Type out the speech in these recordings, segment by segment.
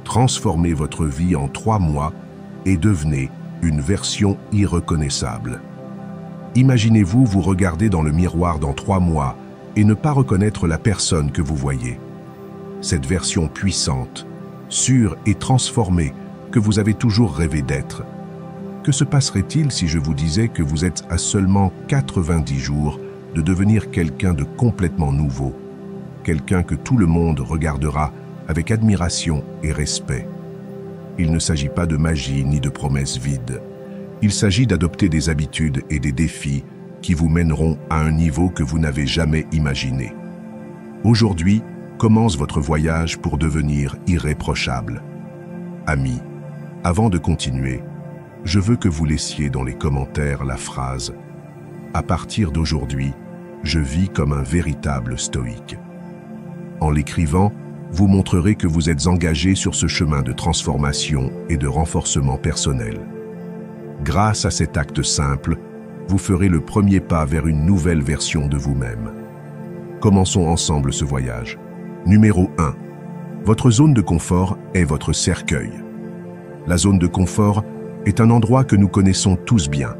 Transformez votre vie en 3 mois et devenez une version irreconnaissable. Imaginez-vous vous regarder dans le miroir dans 3 mois et ne pas reconnaître la personne que vous voyez. Cette version puissante, sûre et transformée que vous avez toujours rêvé d'être. Que se passerait-il si je vous disais que vous êtes à seulement 90 jours de devenir quelqu'un de complètement nouveau, quelqu'un que tout le monde regardera avec admiration et respect? Il ne s'agit pas de magie ni de promesses vides. Il s'agit d'adopter des habitudes et des défis qui vous mèneront à un niveau que vous n'avez jamais imaginé. Aujourd'hui, commence votre voyage pour devenir irréprochable. Amis, avant de continuer, je veux que vous laissiez dans les commentaires la phrase « À partir d'aujourd'hui, je vis comme un véritable stoïque ». En l'écrivant, vous montrerez que vous êtes engagé sur ce chemin de transformation et de renforcement personnel. Grâce à cet acte simple, vous ferez le premier pas vers une nouvelle version de vous-même. Commençons ensemble ce voyage. Numéro 1. Votre zone de confort est votre cercueil. La zone de confort est un endroit que nous connaissons tous bien.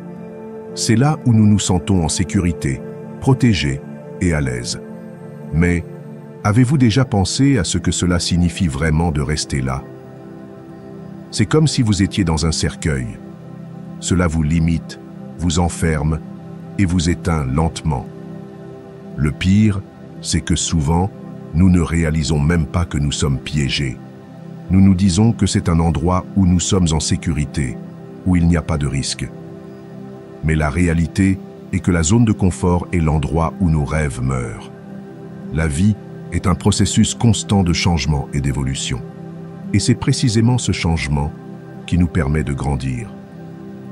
C'est là où nous nous sentons en sécurité, protégés et à l'aise. Mais avez-vous déjà pensé à ce que cela signifie vraiment de rester là? C'est comme si vous étiez dans un cercueil. Cela vous limite, vous enferme et vous éteint lentement. Le pire, c'est que souvent, nous ne réalisons même pas que nous sommes piégés. Nous nous disons que c'est un endroit où nous sommes en sécurité, où il n'y a pas de risque. Mais la réalité est que la zone de confort est l'endroit où nos rêves meurent. La vie est un processus constant de changement et d'évolution. Et c'est précisément ce changement qui nous permet de grandir.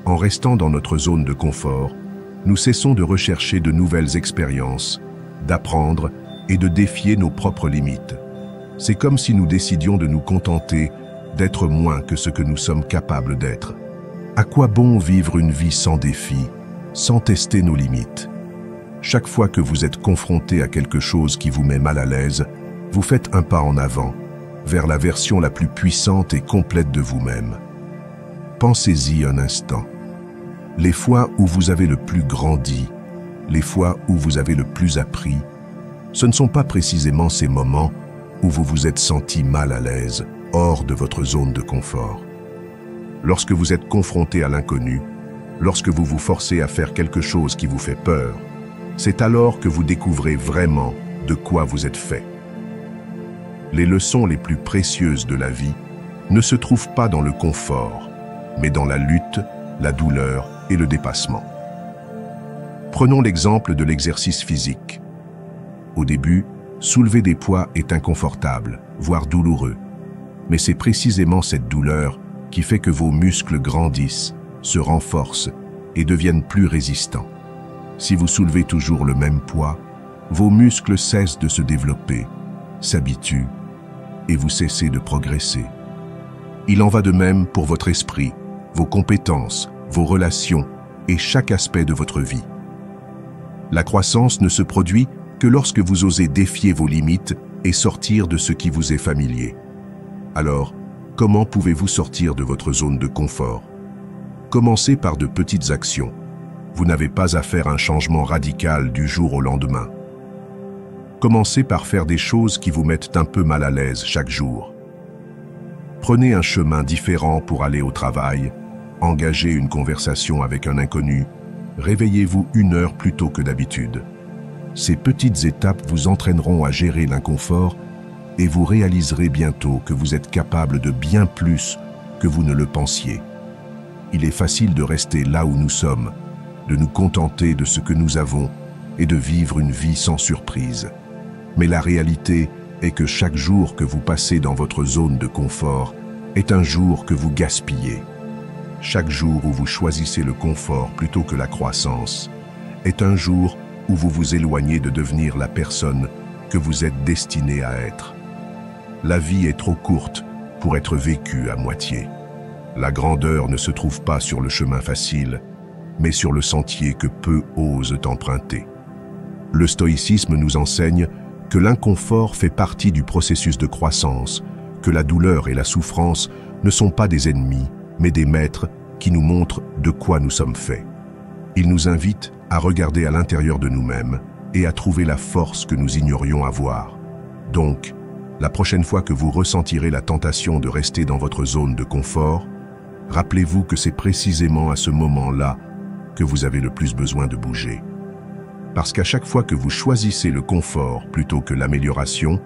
En restant dans notre zone de confort, nous cessons de rechercher de nouvelles expériences, d'apprendre et de défier nos propres limites. C'est comme si nous décidions de nous contenter d'être moins que ce que nous sommes capables d'être. À quoi bon vivre une vie sans défi, sans tester nos limites? Chaque fois que vous êtes confronté à quelque chose qui vous met mal à l'aise, vous faites un pas en avant, vers la version la plus puissante et complète de vous-même. Pensez-y un instant. Les fois où vous avez le plus grandi, les fois où vous avez le plus appris, ce ne sont pas précisément ces moments où vous vous êtes senti mal à l'aise, hors de votre zone de confort. Lorsque vous êtes confronté à l'inconnu, lorsque vous vous forcez à faire quelque chose qui vous fait peur, c'est alors que vous découvrez vraiment de quoi vous êtes fait. Les leçons les plus précieuses de la vie ne se trouvent pas dans le confort, mais dans la lutte, la douleur et le dépassement. Prenons l'exemple de l'exercice physique. Au début, soulever des poids est inconfortable, voire douloureux. Mais c'est précisément cette douleur qui fait que vos muscles grandissent, se renforcent et deviennent plus résistants. Si vous soulevez toujours le même poids, vos muscles cessent de se développer, s'habituent et vous cessez de progresser. Il en va de même pour votre esprit, vos compétences, vos relations et chaque aspect de votre vie. La croissance ne se produit que lorsque vous osez défier vos limites et sortir de ce qui vous est familier. Alors, comment pouvez-vous sortir de votre zone de confort? Commencez par de petites actions. Vous n'avez pas à faire un changement radical du jour au lendemain. Commencez par faire des choses qui vous mettent un peu mal à l'aise chaque jour. Prenez un chemin différent pour aller au travail, engagez une conversation avec un inconnu, réveillez-vous 1 heure plus tôt que d'habitude. Ces petites étapes vous entraîneront à gérer l'inconfort et vous réaliserez bientôt que vous êtes capable de bien plus que vous ne le pensiez. Il est facile de rester là où nous sommes, de nous contenter de ce que nous avons et de vivre une vie sans surprise. Mais la réalité est que chaque jour que vous passez dans votre zone de confort est un jour que vous gaspillez. Chaque jour où vous choisissez le confort plutôt que la croissance est un jour où vous vous éloignez de devenir la personne que vous êtes destiné à être. La vie est trop courte pour être vécue à moitié. La grandeur ne se trouve pas sur le chemin facile, mais sur le sentier que peu osent emprunter. Le stoïcisme nous enseigne que l'inconfort fait partie du processus de croissance, que la douleur et la souffrance ne sont pas des ennemis, mais des maîtres qui nous montrent de quoi nous sommes faits. Ils nous invitent à regarder à l'intérieur de nous-mêmes et à trouver la force que nous ignorions avoir. Donc, la prochaine fois que vous ressentirez la tentation de rester dans votre zone de confort, rappelez-vous que c'est précisément à ce moment-là que vous avez le plus besoin de bouger. Parce qu'à chaque fois que vous choisissez le confort plutôt que l'amélioration,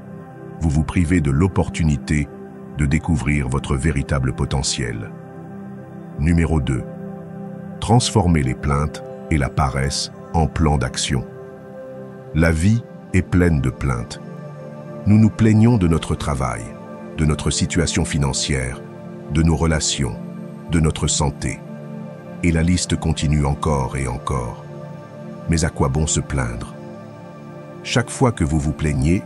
vous vous privez de l'opportunité de découvrir votre véritable potentiel. Numéro 2. Transformez les plaintes et la paresse en plan d'action. La vie est pleine de plaintes. Nous nous plaignons de notre travail, de notre situation financière, de nos relations, de notre santé. Et la liste continue encore et encore. Mais à quoi bon se plaindre? Chaque fois que vous vous plaignez,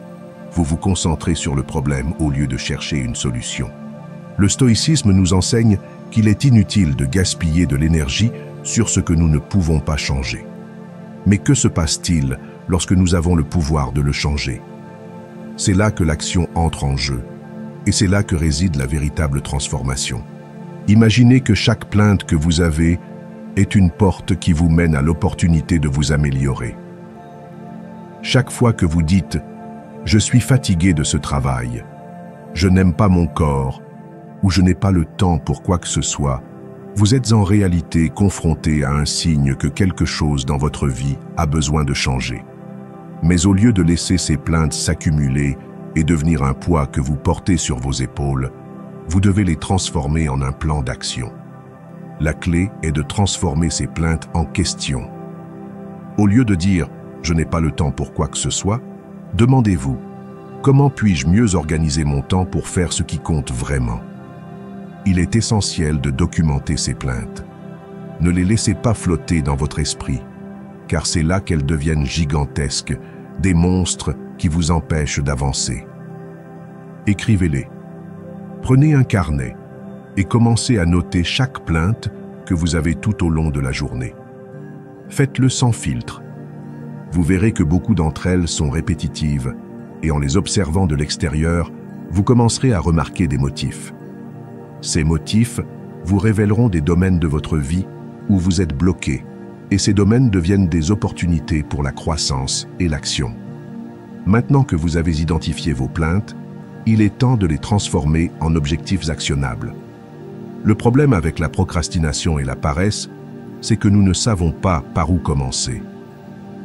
vous vous concentrez sur le problème au lieu de chercher une solution. Le stoïcisme nous enseigne qu'il est inutile de gaspiller de l'énergie sur ce que nous ne pouvons pas changer. Mais que se passe-t-il lorsque nous avons le pouvoir de le changer? C'est là que l'action entre en jeu, et c'est là que réside la véritable transformation. Imaginez que chaque plainte que vous avez est une porte qui vous mène à l'opportunité de vous améliorer. Chaque fois que vous dites « Je suis fatigué de ce travail, je n'aime pas mon corps » ou « Je n'ai pas le temps pour quoi que ce soit », vous êtes en réalité confronté à un signe que quelque chose dans votre vie a besoin de changer. Mais au lieu de laisser ces plaintes s'accumuler et devenir un poids que vous portez sur vos épaules, vous devez les transformer en un plan d'action. La clé est de transformer ces plaintes en questions. Au lieu de dire « je n'ai pas le temps pour quoi que ce soit », demandez-vous « comment puis-je mieux organiser mon temps pour faire ce qui compte vraiment ?» Il est essentiel de documenter ces plaintes. Ne les laissez pas flotter dans votre esprit, car c'est là qu'elles deviennent gigantesques, des monstres qui vous empêchent d'avancer. Écrivez-les. Prenez un carnet et commencez à noter chaque plainte que vous avez tout au long de la journée. Faites-le sans filtre. Vous verrez que beaucoup d'entre elles sont répétitives et en les observant de l'extérieur, vous commencerez à remarquer des motifs. Ces motifs vous révéleront des domaines de votre vie où vous êtes bloqué, et ces domaines deviennent des opportunités pour la croissance et l'action. Maintenant que vous avez identifié vos plaintes, il est temps de les transformer en objectifs actionnables. Le problème avec la procrastination et la paresse, c'est que nous ne savons pas par où commencer.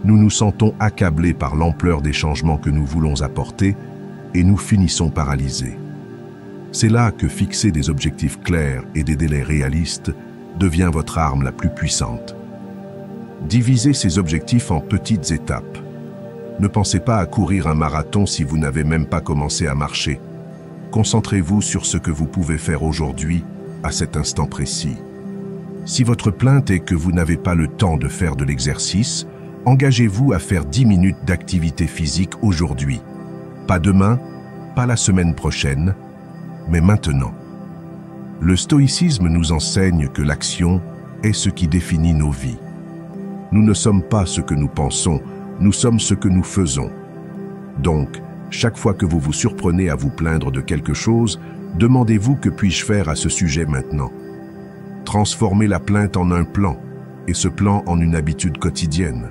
Nous nous sentons accablés par l'ampleur des changements que nous voulons apporter et nous finissons paralysés. C'est là que fixer des objectifs clairs et des délais réalistes devient votre arme la plus puissante. Divisez ces objectifs en petites étapes. Ne pensez pas à courir un marathon si vous n'avez même pas commencé à marcher. Concentrez-vous sur ce que vous pouvez faire aujourd'hui, à cet instant précis. Si votre plainte est que vous n'avez pas le temps de faire de l'exercice, engagez-vous à faire 10 minutes d'activité physique aujourd'hui. Pas demain, pas la semaine prochaine, mais maintenant. Le stoïcisme nous enseigne que l'action est ce qui définit nos vies. Nous ne sommes pas ce que nous pensons, nous sommes ce que nous faisons. Donc, chaque fois que vous vous surprenez à vous plaindre de quelque chose, demandez-vous que puis-je faire à ce sujet maintenant. Transformez la plainte en un plan, et ce plan en une habitude quotidienne.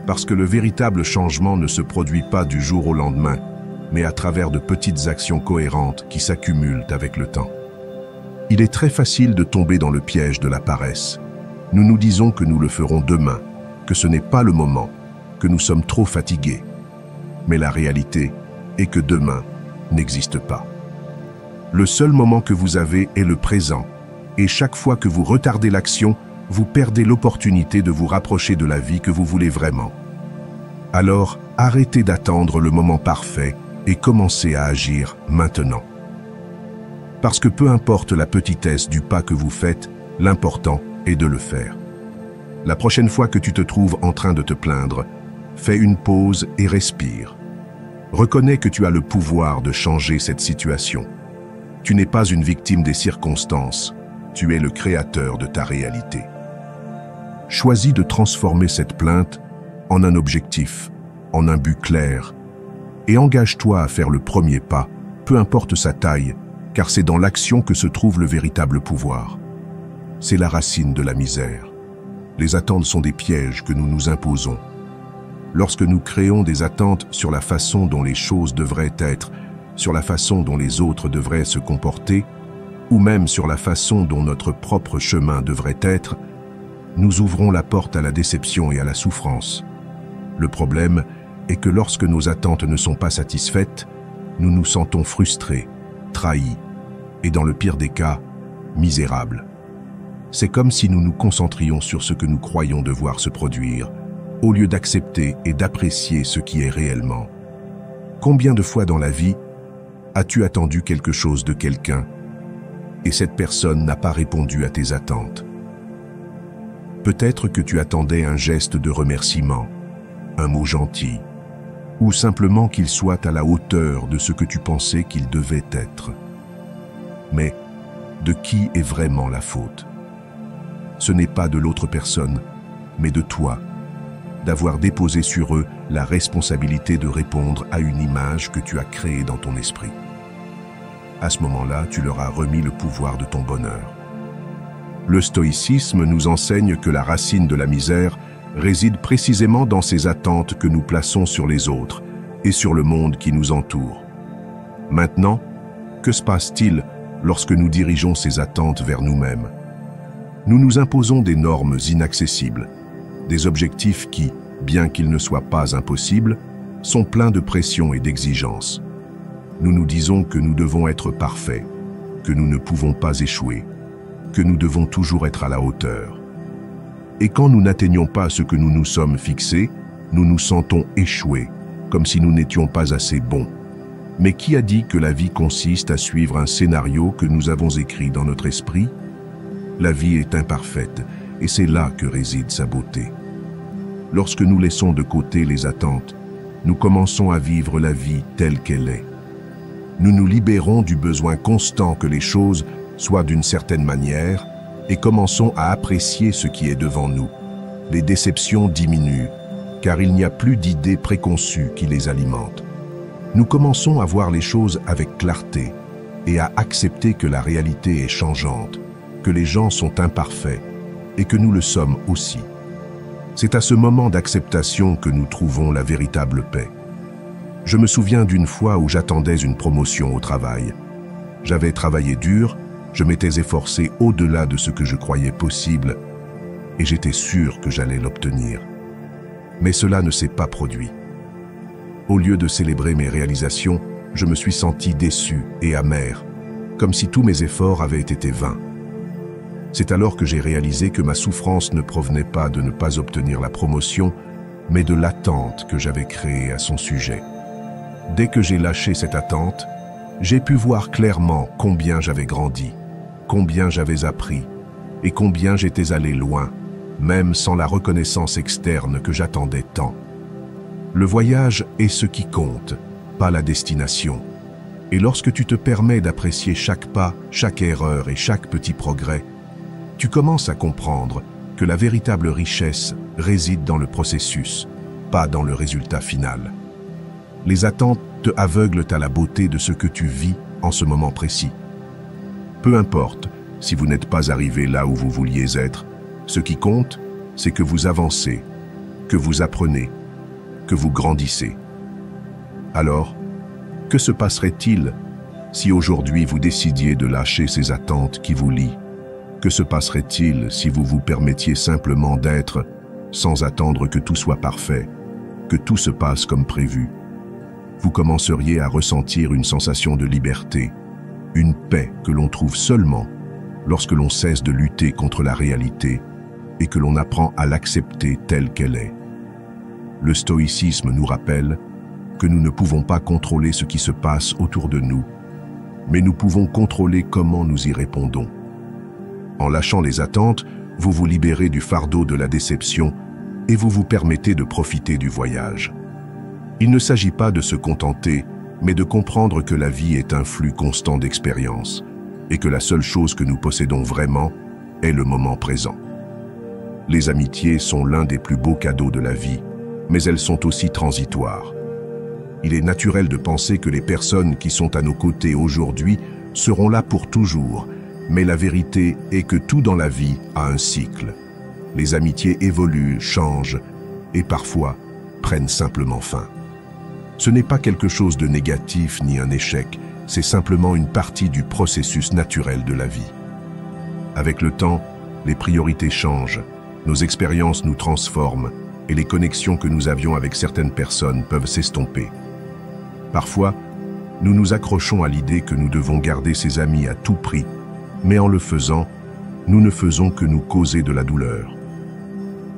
Parce que le véritable changement ne se produit pas du jour au lendemain, mais à travers de petites actions cohérentes qui s'accumulent avec le temps. Il est très facile de tomber dans le piège de la paresse. Nous nous disons que nous le ferons demain, que ce n'est pas le moment, que nous sommes trop fatigués. Mais la réalité est que demain n'existe pas. Le seul moment que vous avez est le présent, et chaque fois que vous retardez l'action, vous perdez l'opportunité de vous rapprocher de la vie que vous voulez vraiment. Alors, arrêtez d'attendre le moment parfait et commencez à agir maintenant. Parce que peu importe la petitesse du pas que vous faites, l'important est de le faire. La prochaine fois que tu te trouves en train de te plaindre, fais une pause et respire. Reconnais que tu as le pouvoir de changer cette situation. Tu n'es pas une victime des circonstances, tu es le créateur de ta réalité. Choisis de transformer cette plainte en un objectif, en un but clair, et engage-toi à faire le premier pas, peu importe sa taille, car c'est dans l'action que se trouve le véritable pouvoir. C'est la racine de la misère. Les attentes sont des pièges que nous nous imposons. Lorsque nous créons des attentes sur la façon dont les choses devraient être, sur la façon dont les autres devraient se comporter, ou même sur la façon dont notre propre chemin devrait être, nous ouvrons la porte à la déception et à la souffrance. Le problème est que lorsque nos attentes ne sont pas satisfaites, nous nous sentons frustrés, trahis, et dans le pire des cas, misérables. C'est comme si nous nous concentrions sur ce que nous croyons devoir se produire, au lieu d'accepter et d'apprécier ce qui est réellement. Combien de fois dans la vie as-tu attendu quelque chose de quelqu'un et cette personne n'a pas répondu à tes attentes? Peut-être que tu attendais un geste de remerciement, un mot gentil, ou simplement qu'il soit à la hauteur de ce que tu pensais qu'il devait être. Mais de qui est vraiment la faute? Ce n'est pas de l'autre personne, mais de toi, d'avoir déposé sur eux la responsabilité de répondre à une image que tu as créée dans ton esprit. À ce moment-là, tu leur as remis le pouvoir de ton bonheur. Le stoïcisme nous enseigne que la racine de la misère réside précisément dans ces attentes que nous plaçons sur les autres et sur le monde qui nous entoure. Maintenant, que se passe-t-il lorsque nous dirigeons ces attentes vers nous-mêmes? Nous nous imposons des normes inaccessibles, des objectifs qui, bien qu'ils ne soient pas impossibles, sont pleins de pression et d'exigence. Nous nous disons que nous devons être parfaits, que nous ne pouvons pas échouer, que nous devons toujours être à la hauteur. Et quand nous n'atteignons pas ce que nous nous sommes fixés, nous nous sentons échoués, comme si nous n'étions pas assez bons. Mais qui a dit que la vie consiste à suivre un scénario que nous avons écrit dans notre esprit? La vie est imparfaite, et c'est là que réside sa beauté. Lorsque nous laissons de côté les attentes, nous commençons à vivre la vie telle qu'elle est. Nous nous libérons du besoin constant que les choses soient d'une certaine manière et commençons à apprécier ce qui est devant nous. Les déceptions diminuent, car il n'y a plus d'idées préconçues qui les alimentent. Nous commençons à voir les choses avec clarté et à accepter que la réalité est changeante, que les gens sont imparfaits et que nous le sommes aussi. C'est à ce moment d'acceptation que nous trouvons la véritable paix. Je me souviens d'une fois où j'attendais une promotion au travail. J'avais travaillé dur, je m'étais efforcé au-delà de ce que je croyais possible et j'étais sûr que j'allais l'obtenir. Mais cela ne s'est pas produit. Au lieu de célébrer mes réalisations, je me suis senti déçu et amer, comme si tous mes efforts avaient été vains. C'est alors que j'ai réalisé que ma souffrance ne provenait pas de ne pas obtenir la promotion, mais de l'attente que j'avais créée à son sujet. Dès que j'ai lâché cette attente, j'ai pu voir clairement combien j'avais grandi, combien j'avais appris et combien j'étais allé loin, même sans la reconnaissance externe que j'attendais tant. Le voyage est ce qui compte, pas la destination. Et lorsque tu te permets d'apprécier chaque pas, chaque erreur et chaque petit progrès, tu commences à comprendre que la véritable richesse réside dans le processus, pas dans le résultat final. Les attentes te aveuglent à la beauté de ce que tu vis en ce moment précis. Peu importe si vous n'êtes pas arrivé là où vous vouliez être, ce qui compte, c'est que vous avancez, que vous apprenez, que vous grandissez. Alors, que se passerait-il si aujourd'hui vous décidiez de lâcher ces attentes qui vous lient? Que se passerait-il si vous vous permettiez simplement d'être, sans attendre que tout soit parfait, que tout se passe comme prévu? Vous commenceriez à ressentir une sensation de liberté, une paix que l'on trouve seulement lorsque l'on cesse de lutter contre la réalité et que l'on apprend à l'accepter telle qu'elle est. Le stoïcisme nous rappelle que nous ne pouvons pas contrôler ce qui se passe autour de nous, mais nous pouvons contrôler comment nous y répondons. En lâchant les attentes, vous vous libérez du fardeau de la déception et vous vous permettez de profiter du voyage. Il ne s'agit pas de se contenter, mais de comprendre que la vie est un flux constant d'expériences et que la seule chose que nous possédons vraiment est le moment présent. Les amitiés sont l'un des plus beaux cadeaux de la vie, mais elles sont aussi transitoires. Il est naturel de penser que les personnes qui sont à nos côtés aujourd'hui seront là pour toujours, mais la vérité est que tout dans la vie a un cycle. Les amitiés évoluent, changent et parfois prennent simplement fin. Ce n'est pas quelque chose de négatif ni un échec, c'est simplement une partie du processus naturel de la vie. Avec le temps, les priorités changent, nos expériences nous transforment et les connexions que nous avions avec certaines personnes peuvent s'estomper. Parfois, nous nous accrochons à l'idée que nous devons garder ces amis à tout prix, mais en le faisant, nous ne faisons que nous causer de la douleur.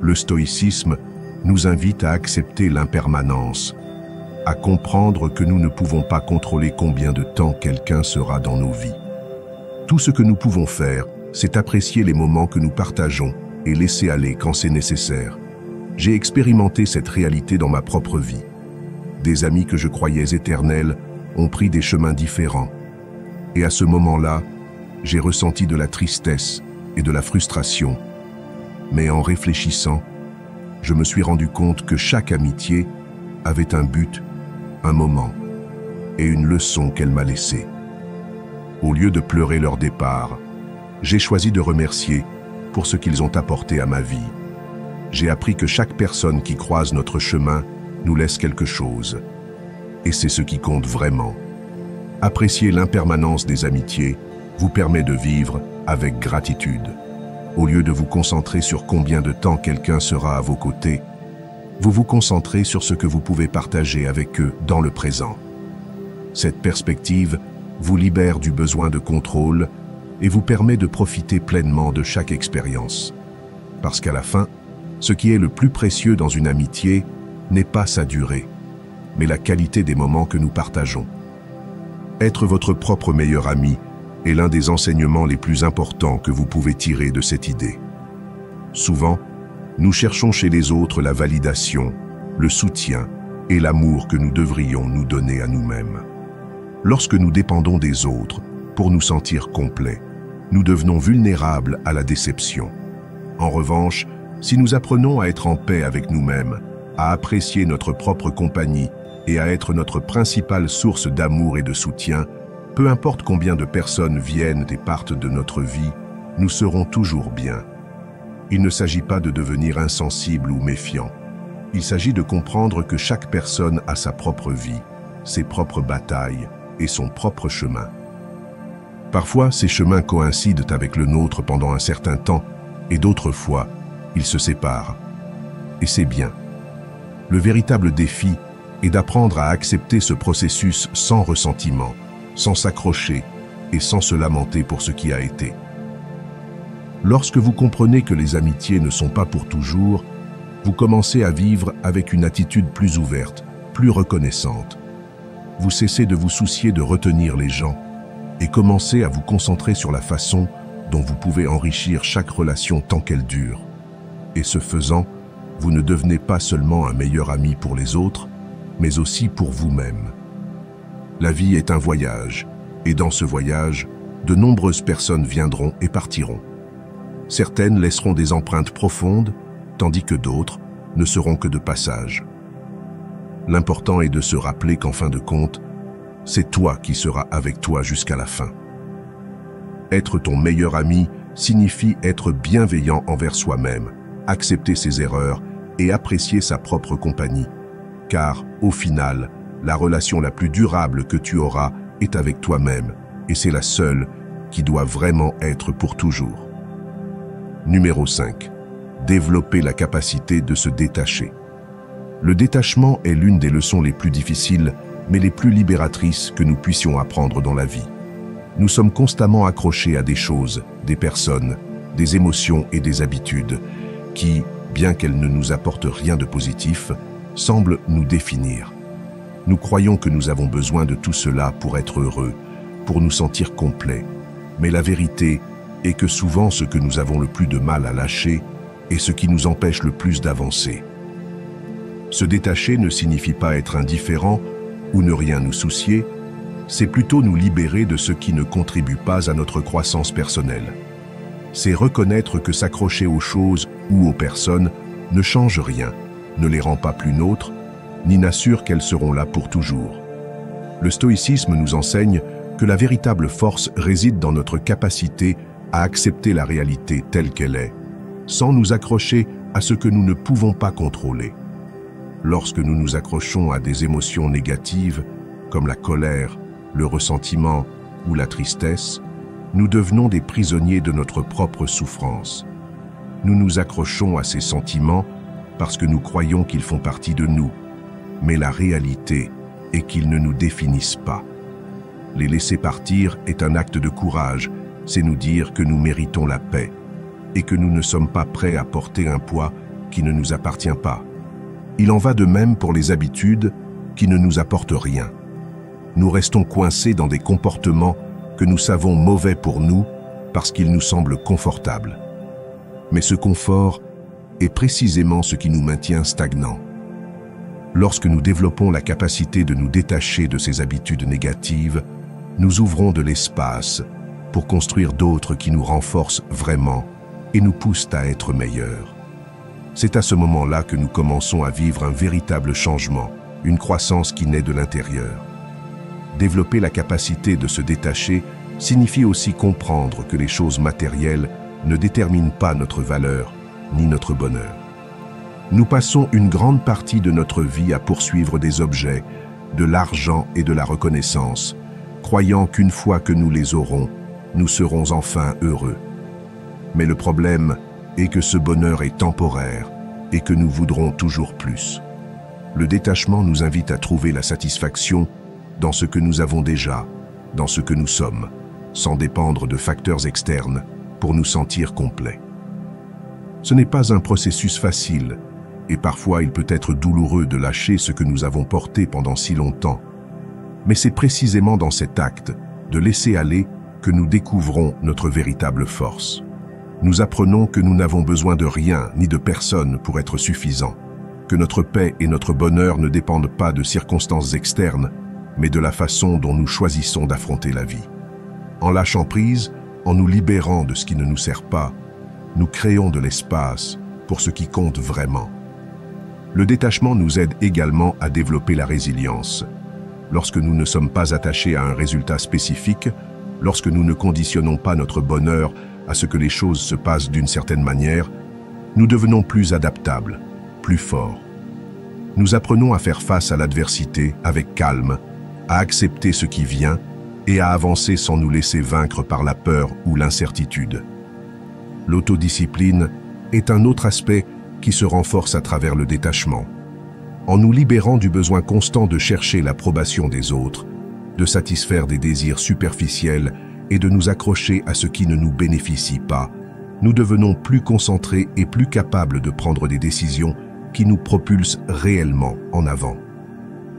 Le stoïcisme nous invite à accepter l'impermanence, à comprendre que nous ne pouvons pas contrôler combien de temps quelqu'un sera dans nos vies. Tout ce que nous pouvons faire, c'est apprécier les moments que nous partageons et laisser aller quand c'est nécessaire. J'ai expérimenté cette réalité dans ma propre vie. Des amis que je croyais éternels ont pris des chemins différents. Et à ce moment-là, j'ai ressenti de la tristesse et de la frustration. Mais en réfléchissant, je me suis rendu compte que chaque amitié avait un but, un moment et une leçon qu'elle m'a laissée. Au lieu de pleurer leur départ, j'ai choisi de remercier pour ce qu'ils ont apporté à ma vie. J'ai appris que chaque personne qui croise notre chemin nous laisse quelque chose. Et c'est ce qui compte vraiment. Apprécier l'impermanence des amitiés vous permet de vivre avec gratitude. Au lieu de vous concentrer sur combien de temps quelqu'un sera à vos côtés, vous vous concentrez sur ce que vous pouvez partager avec eux dans le présent. Cette perspective vous libère du besoin de contrôle et vous permet de profiter pleinement de chaque expérience. Parce qu'à la fin, ce qui est le plus précieux dans une amitié n'est pas sa durée, mais la qualité des moments que nous partageons. Être votre propre meilleur ami est l'un des enseignements les plus importants que vous pouvez tirer de cette idée. Souvent, nous cherchons chez les autres la validation, le soutien et l'amour que nous devrions nous donner à nous-mêmes. Lorsque nous dépendons des autres pour nous sentir complets, nous devenons vulnérables à la déception. En revanche, si nous apprenons à être en paix avec nous-mêmes, à apprécier notre propre compagnie et à être notre principale source d'amour et de soutien, peu importe combien de personnes viennent et partent de notre vie, nous serons toujours bien. Il ne s'agit pas de devenir insensible ou méfiant. Il s'agit de comprendre que chaque personne a sa propre vie, ses propres batailles et son propre chemin. Parfois, ces chemins coïncident avec le nôtre pendant un certain temps et d'autres fois, ils se séparent. Et c'est bien. Le véritable défi est d'apprendre à accepter ce processus sans ressentiment, sans s'accrocher et sans se lamenter pour ce qui a été. Lorsque vous comprenez que les amitiés ne sont pas pour toujours, vous commencez à vivre avec une attitude plus ouverte, plus reconnaissante. Vous cessez de vous soucier de retenir les gens et commencez à vous concentrer sur la façon dont vous pouvez enrichir chaque relation tant qu'elle dure. Et ce faisant, vous ne devenez pas seulement un meilleur ami pour les autres, mais aussi pour vous-même. La vie est un voyage, et dans ce voyage, de nombreuses personnes viendront et partiront. Certaines laisseront des empreintes profondes, tandis que d'autres ne seront que de passage. L'important est de se rappeler qu'en fin de compte, c'est toi qui seras avec toi jusqu'à la fin. Être ton meilleur ami signifie être bienveillant envers soi-même, accepter ses erreurs et apprécier sa propre compagnie. Car, au final, la relation la plus durable que tu auras est avec toi-même, et c'est la seule qui doit vraiment être pour toujours. Numéro 5. Développer la capacité de se détacher. Le détachement est l'une des leçons les plus difficiles, mais les plus libératrices que nous puissions apprendre dans la vie. Nous sommes constamment accrochés à des choses, des personnes, des émotions et des habitudes qui, bien qu'elles ne nous apportent rien de positif, semblent nous définir. Nous croyons que nous avons besoin de tout cela pour être heureux, pour nous sentir complets. Mais la vérité est que souvent ce que nous avons le plus de mal à lâcher est ce qui nous empêche le plus d'avancer. Se détacher ne signifie pas être indifférent ou ne rien nous soucier, c'est plutôt nous libérer de ce qui ne contribue pas à notre croissance personnelle. C'est reconnaître que s'accrocher aux choses ou aux personnes ne change rien, ne les rend pas plus nôtres, ni n'assure qu'elles seront là pour toujours. Le stoïcisme nous enseigne que la véritable force réside dans notre capacité à accepter la réalité telle qu'elle est, sans nous accrocher à ce que nous ne pouvons pas contrôler. Lorsque nous nous accrochons à des émotions négatives, comme la colère, le ressentiment ou la tristesse, nous devenons des prisonniers de notre propre souffrance. Nous nous accrochons à ces sentiments parce que nous croyons qu'ils font partie de nous, mais la réalité est qu'ils ne nous définissent pas. Les laisser partir est un acte de courage, c'est nous dire que nous méritons la paix et que nous ne sommes pas prêts à porter un poids qui ne nous appartient pas. Il en va de même pour les habitudes qui ne nous apportent rien. Nous restons coincés dans des comportements que nous savons mauvais pour nous parce qu'ils nous semblent confortables. Mais ce confort est précisément ce qui nous maintient stagnants. Lorsque nous développons la capacité de nous détacher de ces habitudes négatives, nous ouvrons de l'espace pour construire d'autres qui nous renforcent vraiment et nous poussent à être meilleurs. C'est à ce moment-là que nous commençons à vivre un véritable changement, une croissance qui naît de l'intérieur. Développer la capacité de se détacher signifie aussi comprendre que les choses matérielles ne déterminent pas notre valeur ni notre bonheur. Nous passons une grande partie de notre vie à poursuivre des objets, de l'argent et de la reconnaissance, croyant qu'une fois que nous les aurons, nous serons enfin heureux. Mais le problème est que ce bonheur est temporaire et que nous voudrons toujours plus. Le détachement nous invite à trouver la satisfaction dans ce que nous avons déjà, dans ce que nous sommes, sans dépendre de facteurs externes pour nous sentir complets. Ce n'est pas un processus facile, et parfois il peut être douloureux de lâcher ce que nous avons porté pendant si longtemps. Mais c'est précisément dans cet acte de laisser aller que nous découvrons notre véritable force. Nous apprenons que nous n'avons besoin de rien ni de personne pour être suffisants, que notre paix et notre bonheur ne dépendent pas de circonstances externes, mais de la façon dont nous choisissons d'affronter la vie. En lâchant prise, en nous libérant de ce qui ne nous sert pas, nous créons de l'espace pour ce qui compte vraiment. Le détachement nous aide également à développer la résilience. Lorsque nous ne sommes pas attachés à un résultat spécifique, lorsque nous ne conditionnons pas notre bonheur à ce que les choses se passent d'une certaine manière, nous devenons plus adaptables, plus forts. Nous apprenons à faire face à l'adversité avec calme, à accepter ce qui vient et à avancer sans nous laisser vaincre par la peur ou l'incertitude. L'autodiscipline est un autre aspect qui se renforce à travers le détachement. En nous libérant du besoin constant de chercher l'approbation des autres, de satisfaire des désirs superficiels et de nous accrocher à ce qui ne nous bénéficie pas, nous devenons plus concentrés et plus capables de prendre des décisions qui nous propulsent réellement en avant.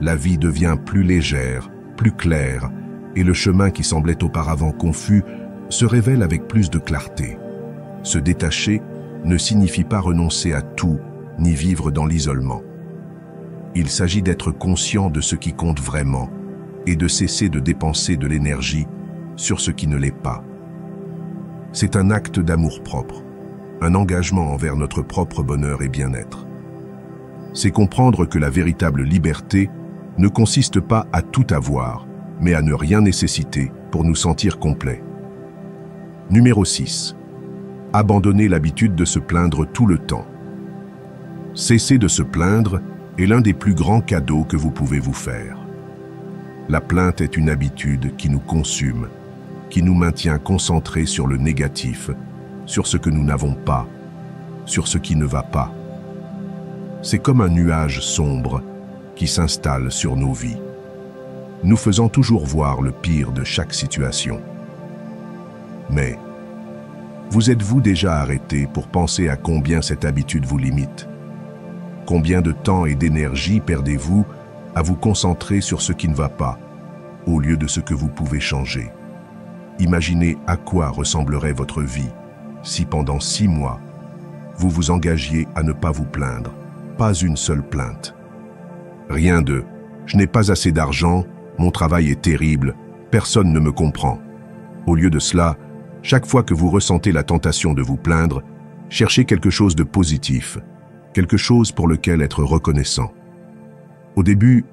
La vie devient plus légère, plus claire, et le chemin qui semblait auparavant confus se révèle avec plus de clarté. Se détacher ne signifie pas renoncer à tout, ni vivre dans l'isolement. Il s'agit d'être conscient de ce qui compte vraiment et de cesser de dépenser de l'énergie sur ce qui ne l'est pas. C'est un acte d'amour-propre, un engagement envers notre propre bonheur et bien-être. C'est comprendre que la véritable liberté ne consiste pas à tout avoir, mais à ne rien nécessiter pour nous sentir complets. Numéro 6. Abandonner l'habitude de se plaindre tout le temps. Cesser de se plaindre est l'un des plus grands cadeaux que vous pouvez vous faire. La plainte est une habitude qui nous consume, qui nous maintient concentrés sur le négatif, sur ce que nous n'avons pas, sur ce qui ne va pas. C'est comme un nuage sombre qui s'installe sur nos vies, nous faisant toujours voir le pire de chaque situation. Mais, vous êtes-vous déjà arrêté pour penser à combien cette habitude vous limite? Combien de temps et d'énergie perdez-vous à vous concentrer sur ce qui ne va pas, au lieu de ce que vous pouvez changer? Imaginez à quoi ressemblerait votre vie si pendant 6 mois, vous vous engagiez à ne pas vous plaindre, pas une seule plainte. Rien de « je n'ai pas assez d'argent, mon travail est terrible, personne ne me comprend ». Au lieu de cela, chaque fois que vous ressentez la tentation de vous plaindre, cherchez quelque chose de positif, quelque chose pour lequel être reconnaissant. Au début,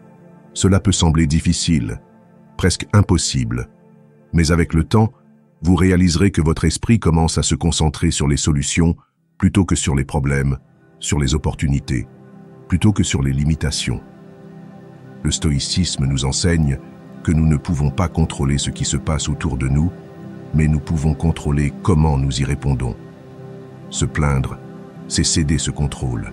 cela peut sembler difficile, presque impossible, Mais avec le temps, vous réaliserez que votre esprit commence à se concentrer sur les solutions plutôt que sur les problèmes, sur les opportunités, plutôt que sur les limitations. Le stoïcisme nous enseigne que nous ne pouvons pas contrôler ce qui se passe autour de nous, mais nous pouvons contrôler comment nous y répondons. Se plaindre, c'est céder ce contrôle.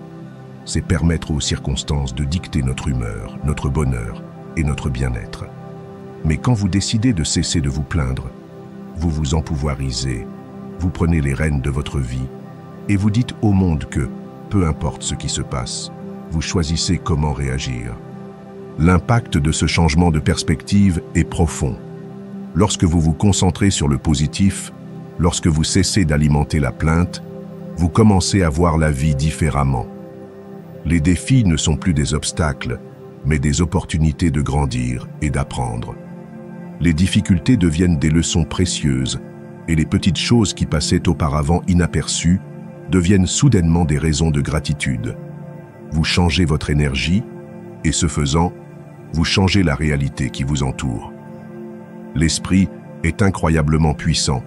C'est permettre aux circonstances de dicter notre humeur, notre bonheur et notre bien-être. Mais quand vous décidez de cesser de vous plaindre, vous vous empouvoirisez, vous prenez les rênes de votre vie et vous dites au monde que, peu importe ce qui se passe, vous choisissez comment réagir. L'impact de ce changement de perspective est profond. Lorsque vous vous concentrez sur le positif, lorsque vous cessez d'alimenter la plainte, vous commencez à voir la vie différemment. Les défis ne sont plus des obstacles, mais des opportunités de grandir et d'apprendre. Les difficultés deviennent des leçons précieuses, et les petites choses qui passaient auparavant inaperçues deviennent soudainement des raisons de gratitude. Vous changez votre énergie, et ce faisant, vous changez la réalité qui vous entoure. L'esprit est incroyablement puissant,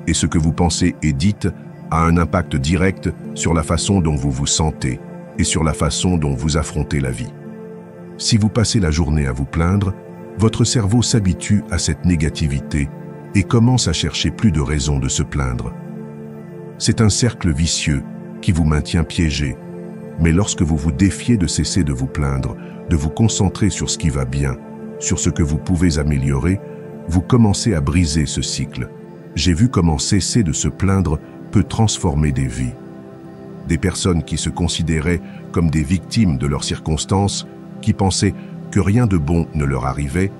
et ce que vous pensez et dites a un impact direct sur la façon dont vous vous sentez et sur la façon dont vous affrontez la vie. Si vous passez la journée à vous plaindre, votre cerveau s'habitue à cette négativité et commence à chercher plus de raisons de se plaindre. C'est un cercle vicieux qui vous maintient piégé, mais lorsque vous vous défiez de cesser de vous plaindre, de vous concentrer sur ce qui va bien, sur ce que vous pouvez améliorer, vous commencez à briser ce cycle. J'ai vu comment cesser de se plaindre peut transformer des vies. Des personnes qui se considéraient comme des victimes de leurs circonstances, qui pensaient que rien de bon ne leur arrivait,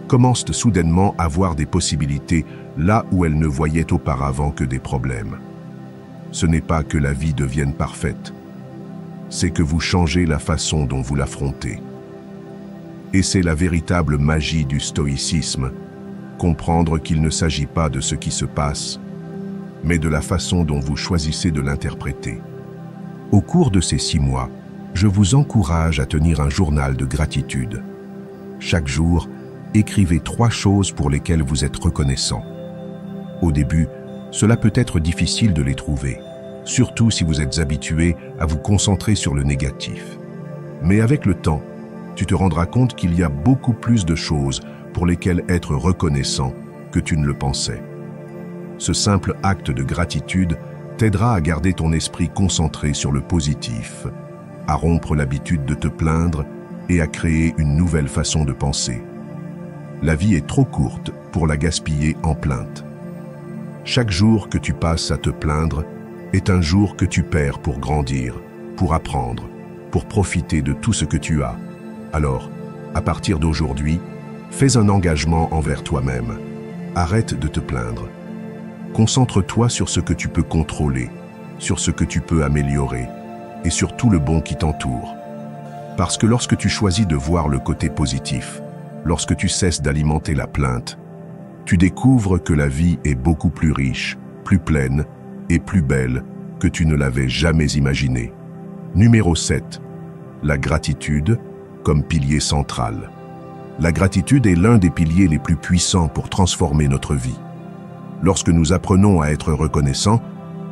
commencent soudainement à voir des possibilités là où elles ne voyaient auparavant que des problèmes. Ce n'est pas que la vie devienne parfaite, c'est que vous changez la façon dont vous l'affrontez. Et c'est la véritable magie du stoïcisme, comprendre qu'il ne s'agit pas de ce qui se passe, mais de la façon dont vous choisissez de l'interpréter. Au cours de ces 6 mois, je vous encourage à tenir un journal de gratitude. Chaque jour, écrivez 3 choses pour lesquelles vous êtes reconnaissant. Au début, cela peut être difficile de les trouver, surtout si vous êtes habitué à vous concentrer sur le négatif. Mais avec le temps, tu te rendras compte qu'il y a beaucoup plus de choses pour lesquelles être reconnaissant que tu ne le pensais. Ce simple acte de gratitude t'aidera à garder ton esprit concentré sur le positif, à rompre l'habitude de te plaindre et à créer une nouvelle façon de penser. La vie est trop courte pour la gaspiller en plainte. Chaque jour que tu passes à te plaindre est un jour que tu perds pour grandir, pour apprendre, pour profiter de tout ce que tu as. Alors, à partir d'aujourd'hui, fais un engagement envers toi-même. Arrête de te plaindre. Concentre-toi sur ce que tu peux contrôler, sur ce que tu peux améliorer et sur tout le bon qui t'entoure. Parce que lorsque tu choisis de voir le côté positif, lorsque tu cesses d'alimenter la plainte, tu découvres que la vie est beaucoup plus riche, plus pleine et plus belle que tu ne l'avais jamais imaginé. Numéro 7. La gratitude comme pilier central. La gratitude est l'un des piliers les plus puissants pour transformer notre vie. Lorsque nous apprenons à être reconnaissants,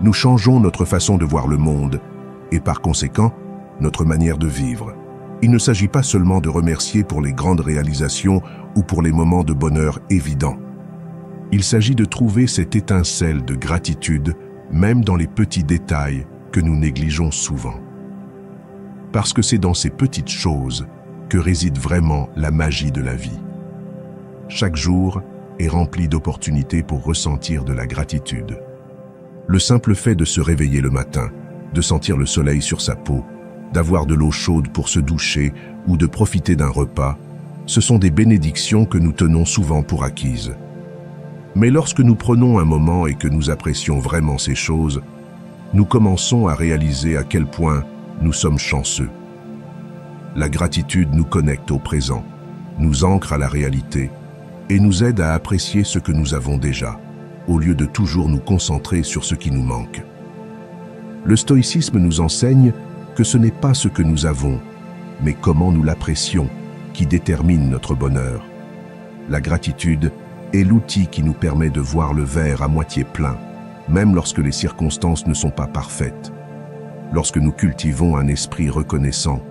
nous changeons notre façon de voir le monde et par conséquent, notre manière de vivre. Il ne s'agit pas seulement de remercier pour les grandes réalisations ou pour les moments de bonheur évidents. Il s'agit de trouver cette étincelle de gratitude même dans les petits détails que nous négligeons souvent. Parce que c'est dans ces petites choses que réside vraiment la magie de la vie. Chaque jour est rempli d'opportunités pour ressentir de la gratitude. Le simple fait de se réveiller le matin, de sentir le soleil sur sa peau, d'avoir de l'eau chaude pour se doucher ou de profiter d'un repas, ce sont des bénédictions que nous tenons souvent pour acquises. Mais lorsque nous prenons un moment et que nous apprécions vraiment ces choses, nous commençons à réaliser à quel point nous sommes chanceux. La gratitude nous connecte au présent, nous ancre à la réalité et nous aide à apprécier ce que nous avons déjà, au lieu de toujours nous concentrer sur ce qui nous manque. Le stoïcisme nous enseigne que ce n'est pas ce que nous avons, mais comment nous l'apprécions qui détermine notre bonheur. La gratitude est l'outil qui nous permet de voir le verre à moitié plein, même lorsque les circonstances ne sont pas parfaites. Lorsque nous cultivons un esprit reconnaissant,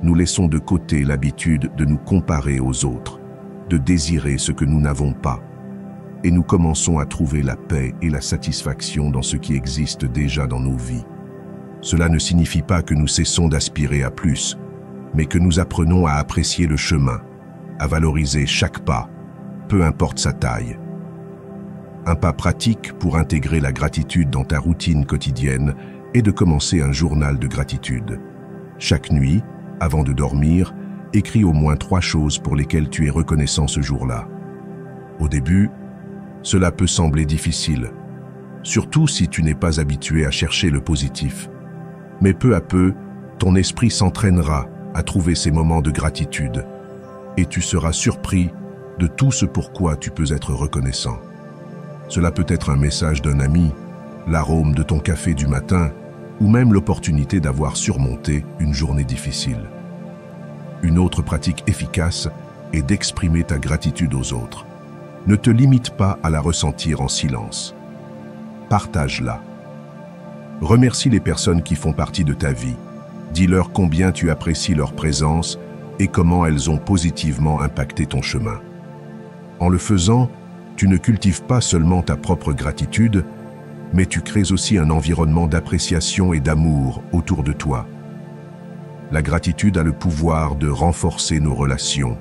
nous laissons de côté l'habitude de nous comparer aux autres, de désirer ce que nous n'avons pas, et nous commençons à trouver la paix et la satisfaction dans ce qui existe déjà dans nos vies. Cela ne signifie pas que nous cessons d'aspirer à plus, mais que nous apprenons à apprécier le chemin, à valoriser chaque pas, peu importe sa taille. Un pas pratique pour intégrer la gratitude dans ta routine quotidienne est de commencer un journal de gratitude. Chaque nuit, avant de dormir, écris au moins 3 choses pour lesquelles tu es reconnaissant ce jour-là. Au début, cela peut sembler difficile, surtout si tu n'es pas habitué à chercher le positif. Mais peu à peu, ton esprit s'entraînera à trouver ces moments de gratitude et tu seras surpris de tout ce pourquoi tu peux être reconnaissant. Cela peut être un message d'un ami, l'arôme de ton café du matin ou même l'opportunité d'avoir surmonté une journée difficile. Une autre pratique efficace est d'exprimer ta gratitude aux autres. Ne te limite pas à la ressentir en silence. Partage-la. Remercie les personnes qui font partie de ta vie. Dis-leur combien tu apprécies leur présence et comment elles ont positivement impacté ton chemin. En le faisant, tu ne cultives pas seulement ta propre gratitude, mais tu crées aussi un environnement d'appréciation et d'amour autour de toi. La gratitude a le pouvoir de renforcer nos relations,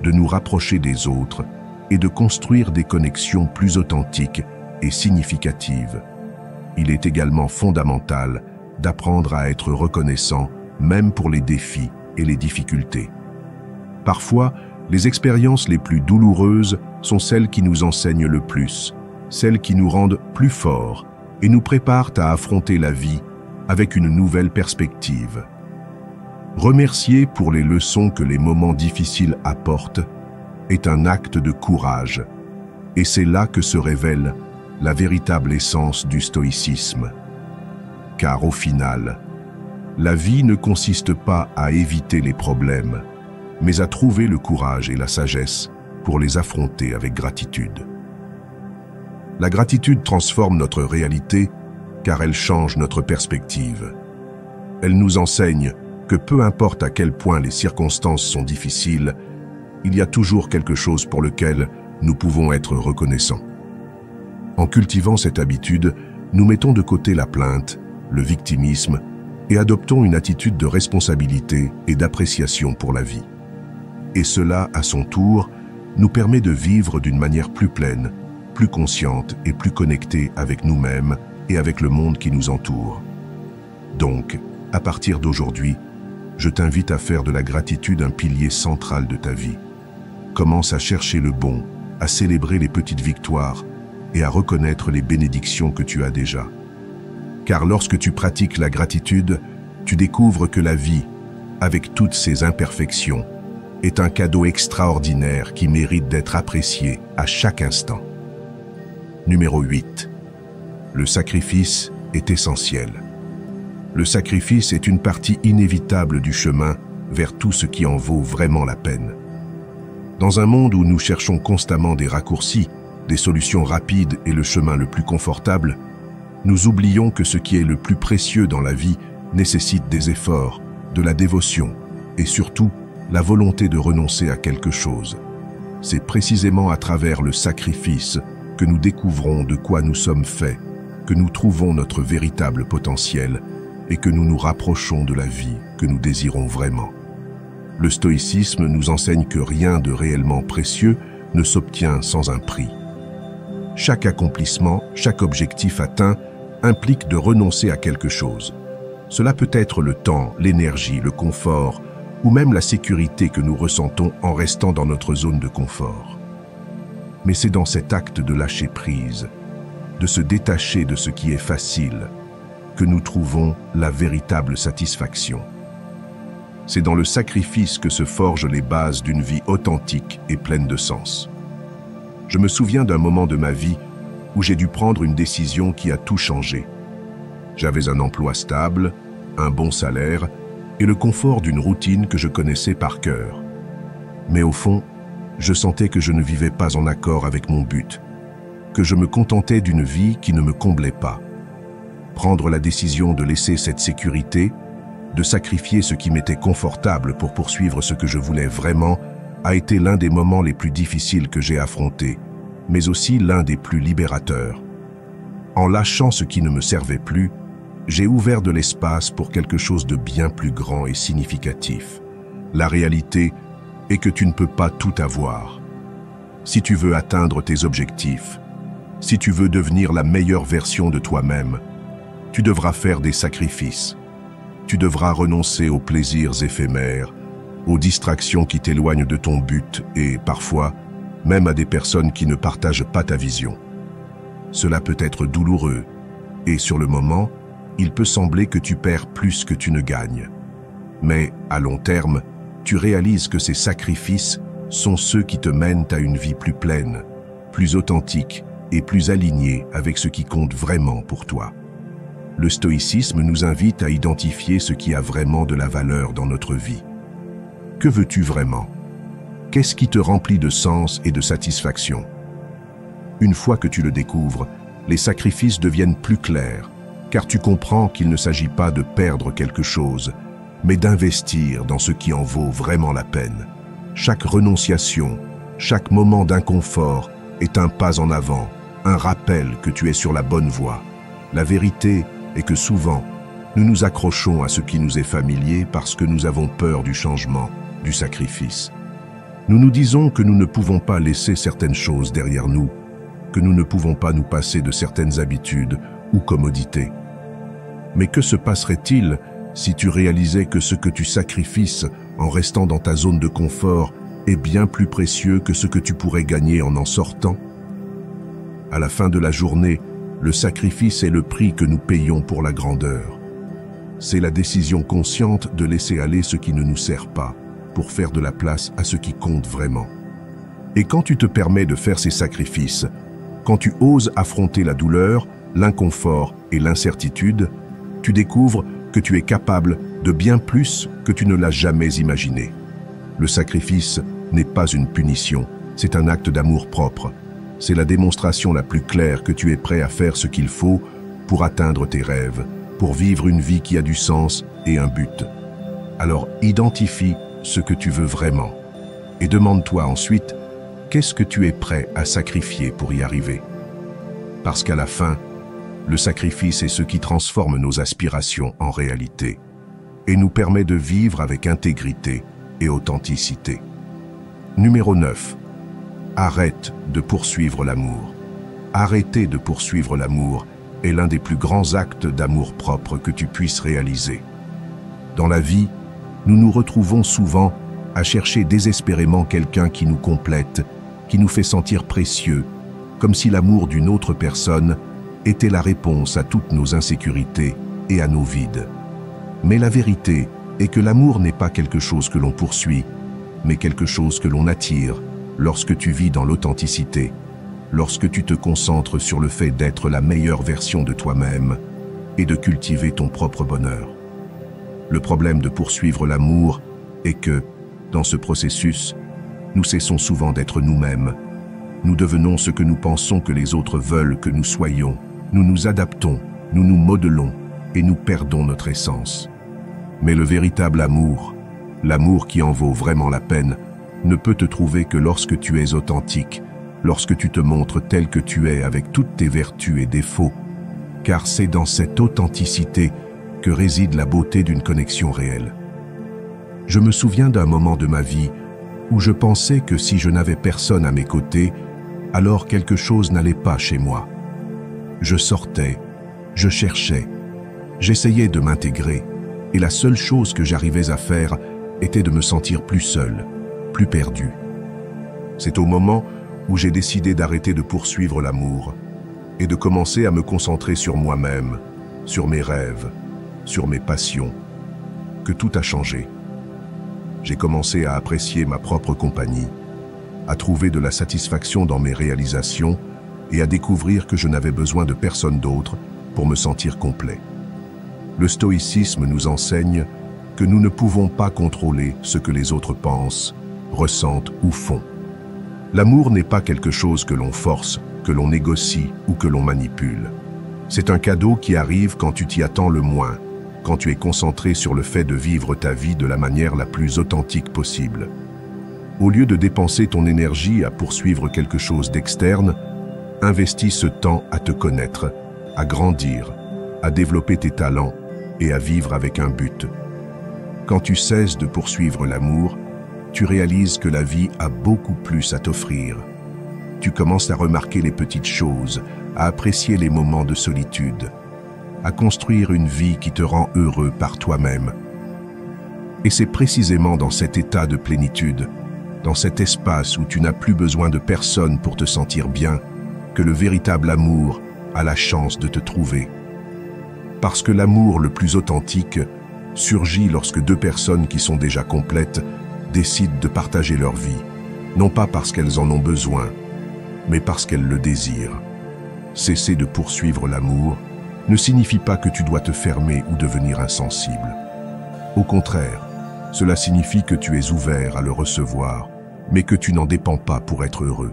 de nous rapprocher des autres et de construire des connexions plus authentiques et significatives. Il est également fondamental d'apprendre à être reconnaissant, même pour les défis et les difficultés. Parfois, les expériences les plus douloureuses sont celles qui nous enseignent le plus, celles qui nous rendent plus forts et nous préparent à affronter la vie avec une nouvelle perspective. Remercier pour les leçons que les moments difficiles apportent est un acte de courage, et c'est là que se révèle la véritable essence du stoïcisme. Car au final, la vie ne consiste pas à éviter les problèmes, mais à trouver le courage et la sagesse pour les affronter avec gratitude. La gratitude transforme notre réalité car elle change notre perspective. Elle nous enseigne que peu importe à quel point les circonstances sont difficiles, il y a toujours quelque chose pour lequel nous pouvons être reconnaissants. En cultivant cette habitude, nous mettons de côté la plainte, le victimisme et adoptons une attitude de responsabilité et d'appréciation pour la vie. Et cela, à son tour, nous permet de vivre d'une manière plus pleine, plus consciente et plus connectée avec nous-mêmes et avec le monde qui nous entoure. Donc, à partir d'aujourd'hui, je t'invite à faire de la gratitude un pilier central de ta vie. Commence à chercher le bon, à célébrer les petites victoires et à reconnaître les bénédictions que tu as déjà. Car lorsque tu pratiques la gratitude, tu découvres que la vie, avec toutes ses imperfections, est un cadeau extraordinaire qui mérite d'être apprécié à chaque instant. Numéro 8. Le sacrifice est essentiel. Le sacrifice est une partie inévitable du chemin vers tout ce qui en vaut vraiment la peine. Dans un monde où nous cherchons constamment des raccourcis, des solutions rapides et le chemin le plus confortable, nous oublions que ce qui est le plus précieux dans la vie nécessite des efforts, de la dévotion et surtout la volonté de renoncer à quelque chose. C'est précisément à travers le sacrifice que nous découvrons de quoi nous sommes faits, que nous trouvons notre véritable potentiel et que nous nous rapprochons de la vie que nous désirons vraiment. Le stoïcisme nous enseigne que rien de réellement précieux ne s'obtient sans un prix. Chaque accomplissement, chaque objectif atteint implique de renoncer à quelque chose. Cela peut être le temps, l'énergie, le confort ou même la sécurité que nous ressentons en restant dans notre zone de confort. Mais c'est dans cet acte de lâcher prise, de se détacher de ce qui est facile, que nous trouvons la véritable satisfaction. C'est dans le sacrifice que se forgent les bases d'une vie authentique et pleine de sens. Je me souviens d'un moment de ma vie où j'ai dû prendre une décision qui a tout changé. J'avais un emploi stable, un bon salaire et le confort d'une routine que je connaissais par cœur. Mais au fond, Je sentais que je ne vivais pas en accord avec mon but, que je me contentais d'une vie qui ne me comblait pas. Prendre la décision de laisser cette sécurité, de sacrifier ce qui m'était confortable pour poursuivre ce que je voulais vraiment, a été l'un des moments les plus difficiles que j'ai affrontés, mais aussi l'un des plus libérateurs. En lâchant ce qui ne me servait plus, j'ai ouvert de l'espace pour quelque chose de bien plus grand et significatif. La réalité est que tu ne peux pas tout avoir. Si tu veux atteindre tes objectifs, si tu veux devenir la meilleure version de toi-même, tu devras faire des sacrifices. Tu devras renoncer aux plaisirs éphémères, aux distractions qui t'éloignent de ton but et, parfois, même à des personnes qui ne partagent pas ta vision. Cela peut être douloureux et, sur le moment, il peut sembler que tu perds plus que tu ne gagnes. Mais, à long terme, tu réalises que ces sacrifices sont ceux qui te mènent à une vie plus pleine, plus authentique et plus alignée avec ce qui compte vraiment pour toi. Le stoïcisme nous invite à identifier ce qui a vraiment de la valeur dans notre vie. Que veux-tu vraiment? Qu'est-ce qui te remplit de sens et de satisfaction? Une fois que tu le découvres, les sacrifices deviennent plus clairs, car tu comprends qu'il ne s'agit pas de perdre quelque chose, mais d'investir dans ce qui en vaut vraiment la peine. Chaque renonciation, chaque moment d'inconfort est un pas en avant, un rappel que tu es sur la bonne voie. La vérité est que souvent, nous nous accrochons à ce qui nous est familier parce que nous avons peur du changement, du sacrifice. Nous nous disons que nous ne pouvons pas laisser certaines choses derrière nous, que nous ne pouvons pas nous passer de certaines habitudes ou commodités. Mais que se passerait-il si tu réalisais que ce que tu sacrifies en restant dans ta zone de confort est bien plus précieux que ce que tu pourrais gagner en sortant? À la fin de la journée, le sacrifice est le prix que nous payons pour la grandeur. C'est la décision consciente de laisser aller ce qui ne nous sert pas, pour faire de la place à ce qui compte vraiment. Et quand tu te permets de faire ces sacrifices, quand tu oses affronter la douleur, l'inconfort et l'incertitude, tu découvres que tu es capable de bien plus que tu ne l'as jamais imaginé. Le sacrifice n'est pas une punition, c'est un acte d'amour-propre. C'est la démonstration la plus claire que tu es prêt à faire ce qu'il faut pour atteindre tes rêves, pour vivre une vie qui a du sens et un but. Alors identifie ce que tu veux vraiment et demande-toi ensuite qu'est-ce que tu es prêt à sacrifier pour y arriver. Parce qu'à la fin, le sacrifice est ce qui transforme nos aspirations en réalité et nous permet de vivre avec intégrité et authenticité. Numéro 9. Arrête de poursuivre l'amour. Arrêter de poursuivre l'amour est l'un des plus grands actes d'amour-propre que tu puisses réaliser. Dans la vie, nous nous retrouvons souvent à chercher désespérément quelqu'un qui nous complète, qui nous fait sentir précieux, comme si l'amour d'une autre personne était la réponse à toutes nos insécurités et à nos vides. Mais la vérité est que l'amour n'est pas quelque chose que l'on poursuit, mais quelque chose que l'on attire lorsque tu vis dans l'authenticité, lorsque tu te concentres sur le fait d'être la meilleure version de toi-même et de cultiver ton propre bonheur. Le problème de poursuivre l'amour est que, dans ce processus, nous cessons souvent d'être nous-mêmes. Nous devenons ce que nous pensons que les autres veulent que nous soyons. Nous nous adaptons, nous nous modelons et nous perdons notre essence. Mais le véritable amour, l'amour qui en vaut vraiment la peine, ne peut te trouver que lorsque tu es authentique, lorsque tu te montres tel que tu es avec toutes tes vertus et défauts, car c'est dans cette authenticité que réside la beauté d'une connexion réelle. Je me souviens d'un moment de ma vie où je pensais que si je n'avais personne à mes côtés, alors quelque chose n'allait pas chez moi. Je sortais, je cherchais, j'essayais de m'intégrer, et la seule chose que j'arrivais à faire était de me sentir plus seul, plus perdu. C'est au moment où j'ai décidé d'arrêter de poursuivre l'amour et de commencer à me concentrer sur moi-même, sur mes rêves, sur mes passions, que tout a changé. J'ai commencé à apprécier ma propre compagnie, à trouver de la satisfaction dans mes réalisations et à découvrir que je n'avais besoin de personne d'autre pour me sentir complet. Le stoïcisme nous enseigne que nous ne pouvons pas contrôler ce que les autres pensent, ressentent ou font. L'amour n'est pas quelque chose que l'on force, que l'on négocie ou que l'on manipule. C'est un cadeau qui arrive quand tu t'y attends le moins, quand tu es concentré sur le fait de vivre ta vie de la manière la plus authentique possible. Au lieu de dépenser ton énergie à poursuivre quelque chose d'externe, investis ce temps à te connaître, à grandir, à développer tes talents et à vivre avec un but. Quand tu cesses de poursuivre l'amour, tu réalises que la vie a beaucoup plus à t'offrir. Tu commences à remarquer les petites choses, à apprécier les moments de solitude, à construire une vie qui te rend heureux par toi-même. Et c'est précisément dans cet état de plénitude, dans cet espace où tu n'as plus besoin de personne pour te sentir bien, que le véritable amour a la chance de te trouver. Parce que l'amour le plus authentique surgit lorsque deux personnes qui sont déjà complètes décident de partager leur vie, non pas parce qu'elles en ont besoin, mais parce qu'elles le désirent. Cesser de poursuivre l'amour ne signifie pas que tu dois te fermer ou devenir insensible. Au contraire, cela signifie que tu es ouvert à le recevoir, mais que tu n'en dépends pas pour être heureux.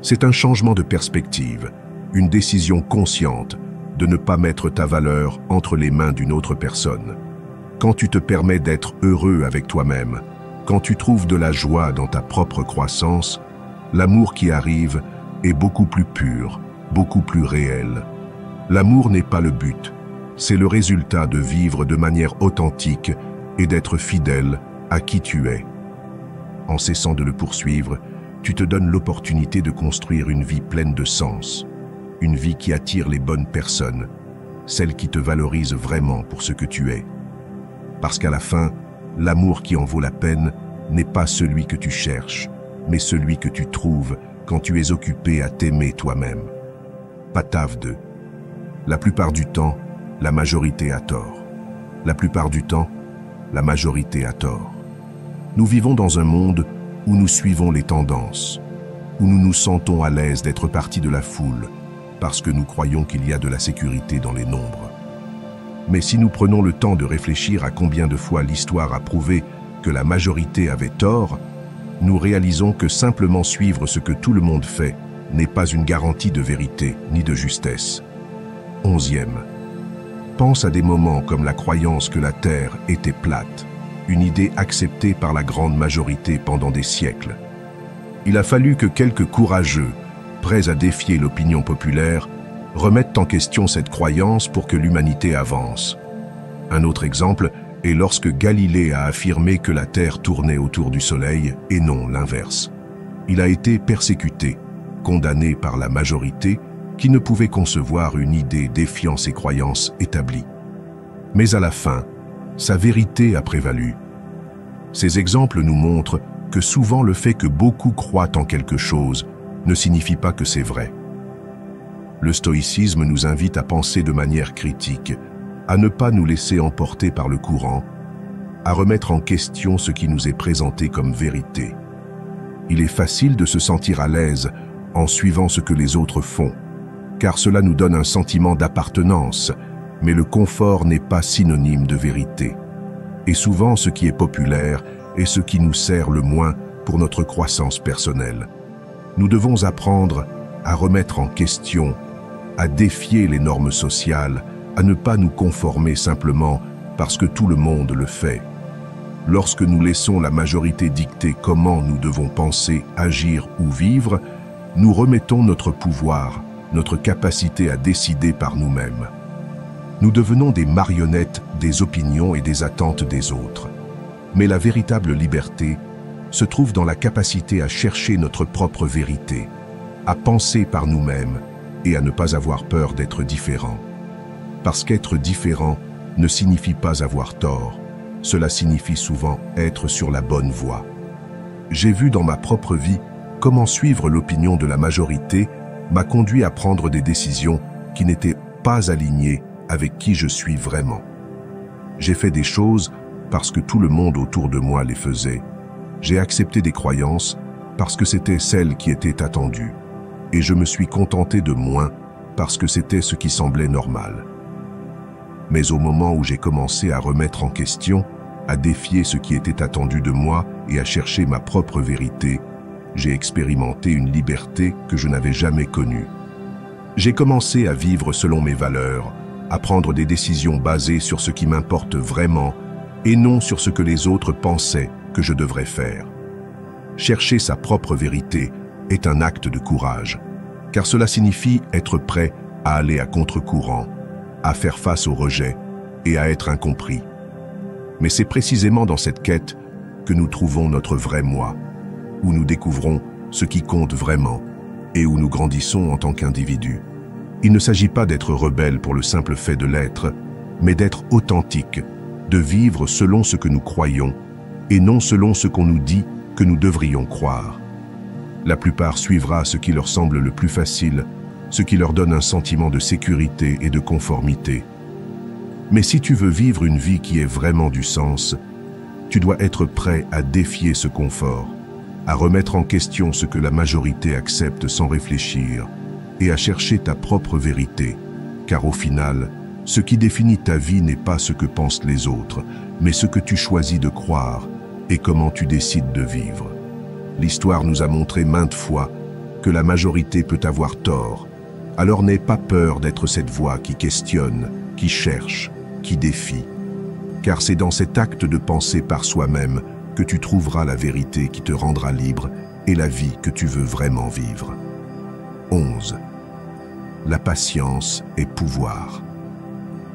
C'est un changement de perspective, une décision consciente de ne pas mettre ta valeur entre les mains d'une autre personne. Quand tu te permets d'être heureux avec toi-même, quand tu trouves de la joie dans ta propre croissance, l'amour qui arrive est beaucoup plus pur, beaucoup plus réel. L'amour n'est pas le but, c'est le résultat de vivre de manière authentique et d'être fidèle à qui tu es. En cessant de le poursuivre, tu te donnes l'opportunité de construire une vie pleine de sens, une vie qui attire les bonnes personnes, celles qui te valorisent vraiment pour ce que tu es. Parce qu'à la fin, l'amour qui en vaut la peine n'est pas celui que tu cherches, mais celui que tu trouves quand tu es occupé à t'aimer toi-même. Patav 2. La plupart du temps, la majorité a tort. La plupart du temps, la majorité a tort. Nous vivons dans un monde où nous suivons les tendances, où nous nous sentons à l'aise d'être partie de la foule, parce que nous croyons qu'il y a de la sécurité dans les nombres. Mais si nous prenons le temps de réfléchir à combien de fois l'histoire a prouvé que la majorité avait tort, nous réalisons que simplement suivre ce que tout le monde fait n'est pas une garantie de vérité ni de justesse. 11e. Pense à des moments comme la croyance que la Terre était plate, une idée acceptée par la grande majorité pendant des siècles. Il a fallu que quelques courageux, prêts à défier l'opinion populaire, remettent en question cette croyance pour que l'humanité avance. Un autre exemple est lorsque Galilée a affirmé que la Terre tournait autour du Soleil et non l'inverse. Il a été persécuté, condamné par la majorité qui ne pouvait concevoir une idée défiant ses croyances établies. Mais à la fin, sa vérité a prévalu. Ces exemples nous montrent que souvent le fait que beaucoup croient en quelque chose ne signifie pas que c'est vrai. Le stoïcisme nous invite à penser de manière critique, à ne pas nous laisser emporter par le courant, à remettre en question ce qui nous est présenté comme vérité. Il est facile de se sentir à l'aise en suivant ce que les autres font, car cela nous donne un sentiment d'appartenance, mais le confort n'est pas synonyme de vérité. Et souvent, ce qui est populaire est ce qui nous sert le moins pour notre croissance personnelle. Nous devons apprendre à remettre en question, à défier les normes sociales, à ne pas nous conformer simplement parce que tout le monde le fait. Lorsque nous laissons la majorité dicter comment nous devons penser, agir ou vivre, nous remettons notre pouvoir, notre capacité à décider par nous-mêmes. Nous devenons des marionnettes des opinions et des attentes des autres. Mais la véritable liberté se trouve dans la capacité à chercher notre propre vérité, à penser par nous-mêmes et à ne pas avoir peur d'être différent. Parce qu'être différent ne signifie pas avoir tort, cela signifie souvent être sur la bonne voie. J'ai vu dans ma propre vie comment suivre l'opinion de la majorité m'a conduit à prendre des décisions qui n'étaient pas alignées avec qui je suis vraiment. J'ai fait des choses parce que tout le monde autour de moi les faisait. J'ai accepté des croyances parce que c'était celles qui étaient attendues. Et je me suis contenté de moins parce que c'était ce qui semblait normal. Mais au moment où j'ai commencé à remettre en question, à défier ce qui était attendu de moi et à chercher ma propre vérité, j'ai expérimenté une liberté que je n'avais jamais connue. J'ai commencé à vivre selon mes valeurs, à prendre des décisions basées sur ce qui m'importe vraiment et non sur ce que les autres pensaient que je devrais faire. Chercher sa propre vérité est un acte de courage, car cela signifie être prêt à aller à contre-courant, à faire face au rejet et à être incompris. Mais c'est précisément dans cette quête que nous trouvons notre vrai moi, où nous découvrons ce qui compte vraiment et où nous grandissons en tant qu'individus. Il ne s'agit pas d'être rebelle pour le simple fait de l'être, mais d'être authentique, de vivre selon ce que nous croyons et non selon ce qu'on nous dit que nous devrions croire. La plupart suivra ce qui leur semble le plus facile, ce qui leur donne un sentiment de sécurité et de conformité. Mais si tu veux vivre une vie qui ait vraiment du sens, tu dois être prêt à défier ce confort, à remettre en question ce que la majorité accepte sans réfléchir, et à chercher ta propre vérité, car au final, ce qui définit ta vie n'est pas ce que pensent les autres, mais ce que tu choisis de croire et comment tu décides de vivre. L'histoire nous a montré maintes fois que la majorité peut avoir tort, alors n'aie pas peur d'être cette voix qui questionne, qui cherche, qui défie. Car c'est dans cet acte de penser par soi-même que tu trouveras la vérité qui te rendra libre et la vie que tu veux vraiment vivre. 11. La patience est pouvoir.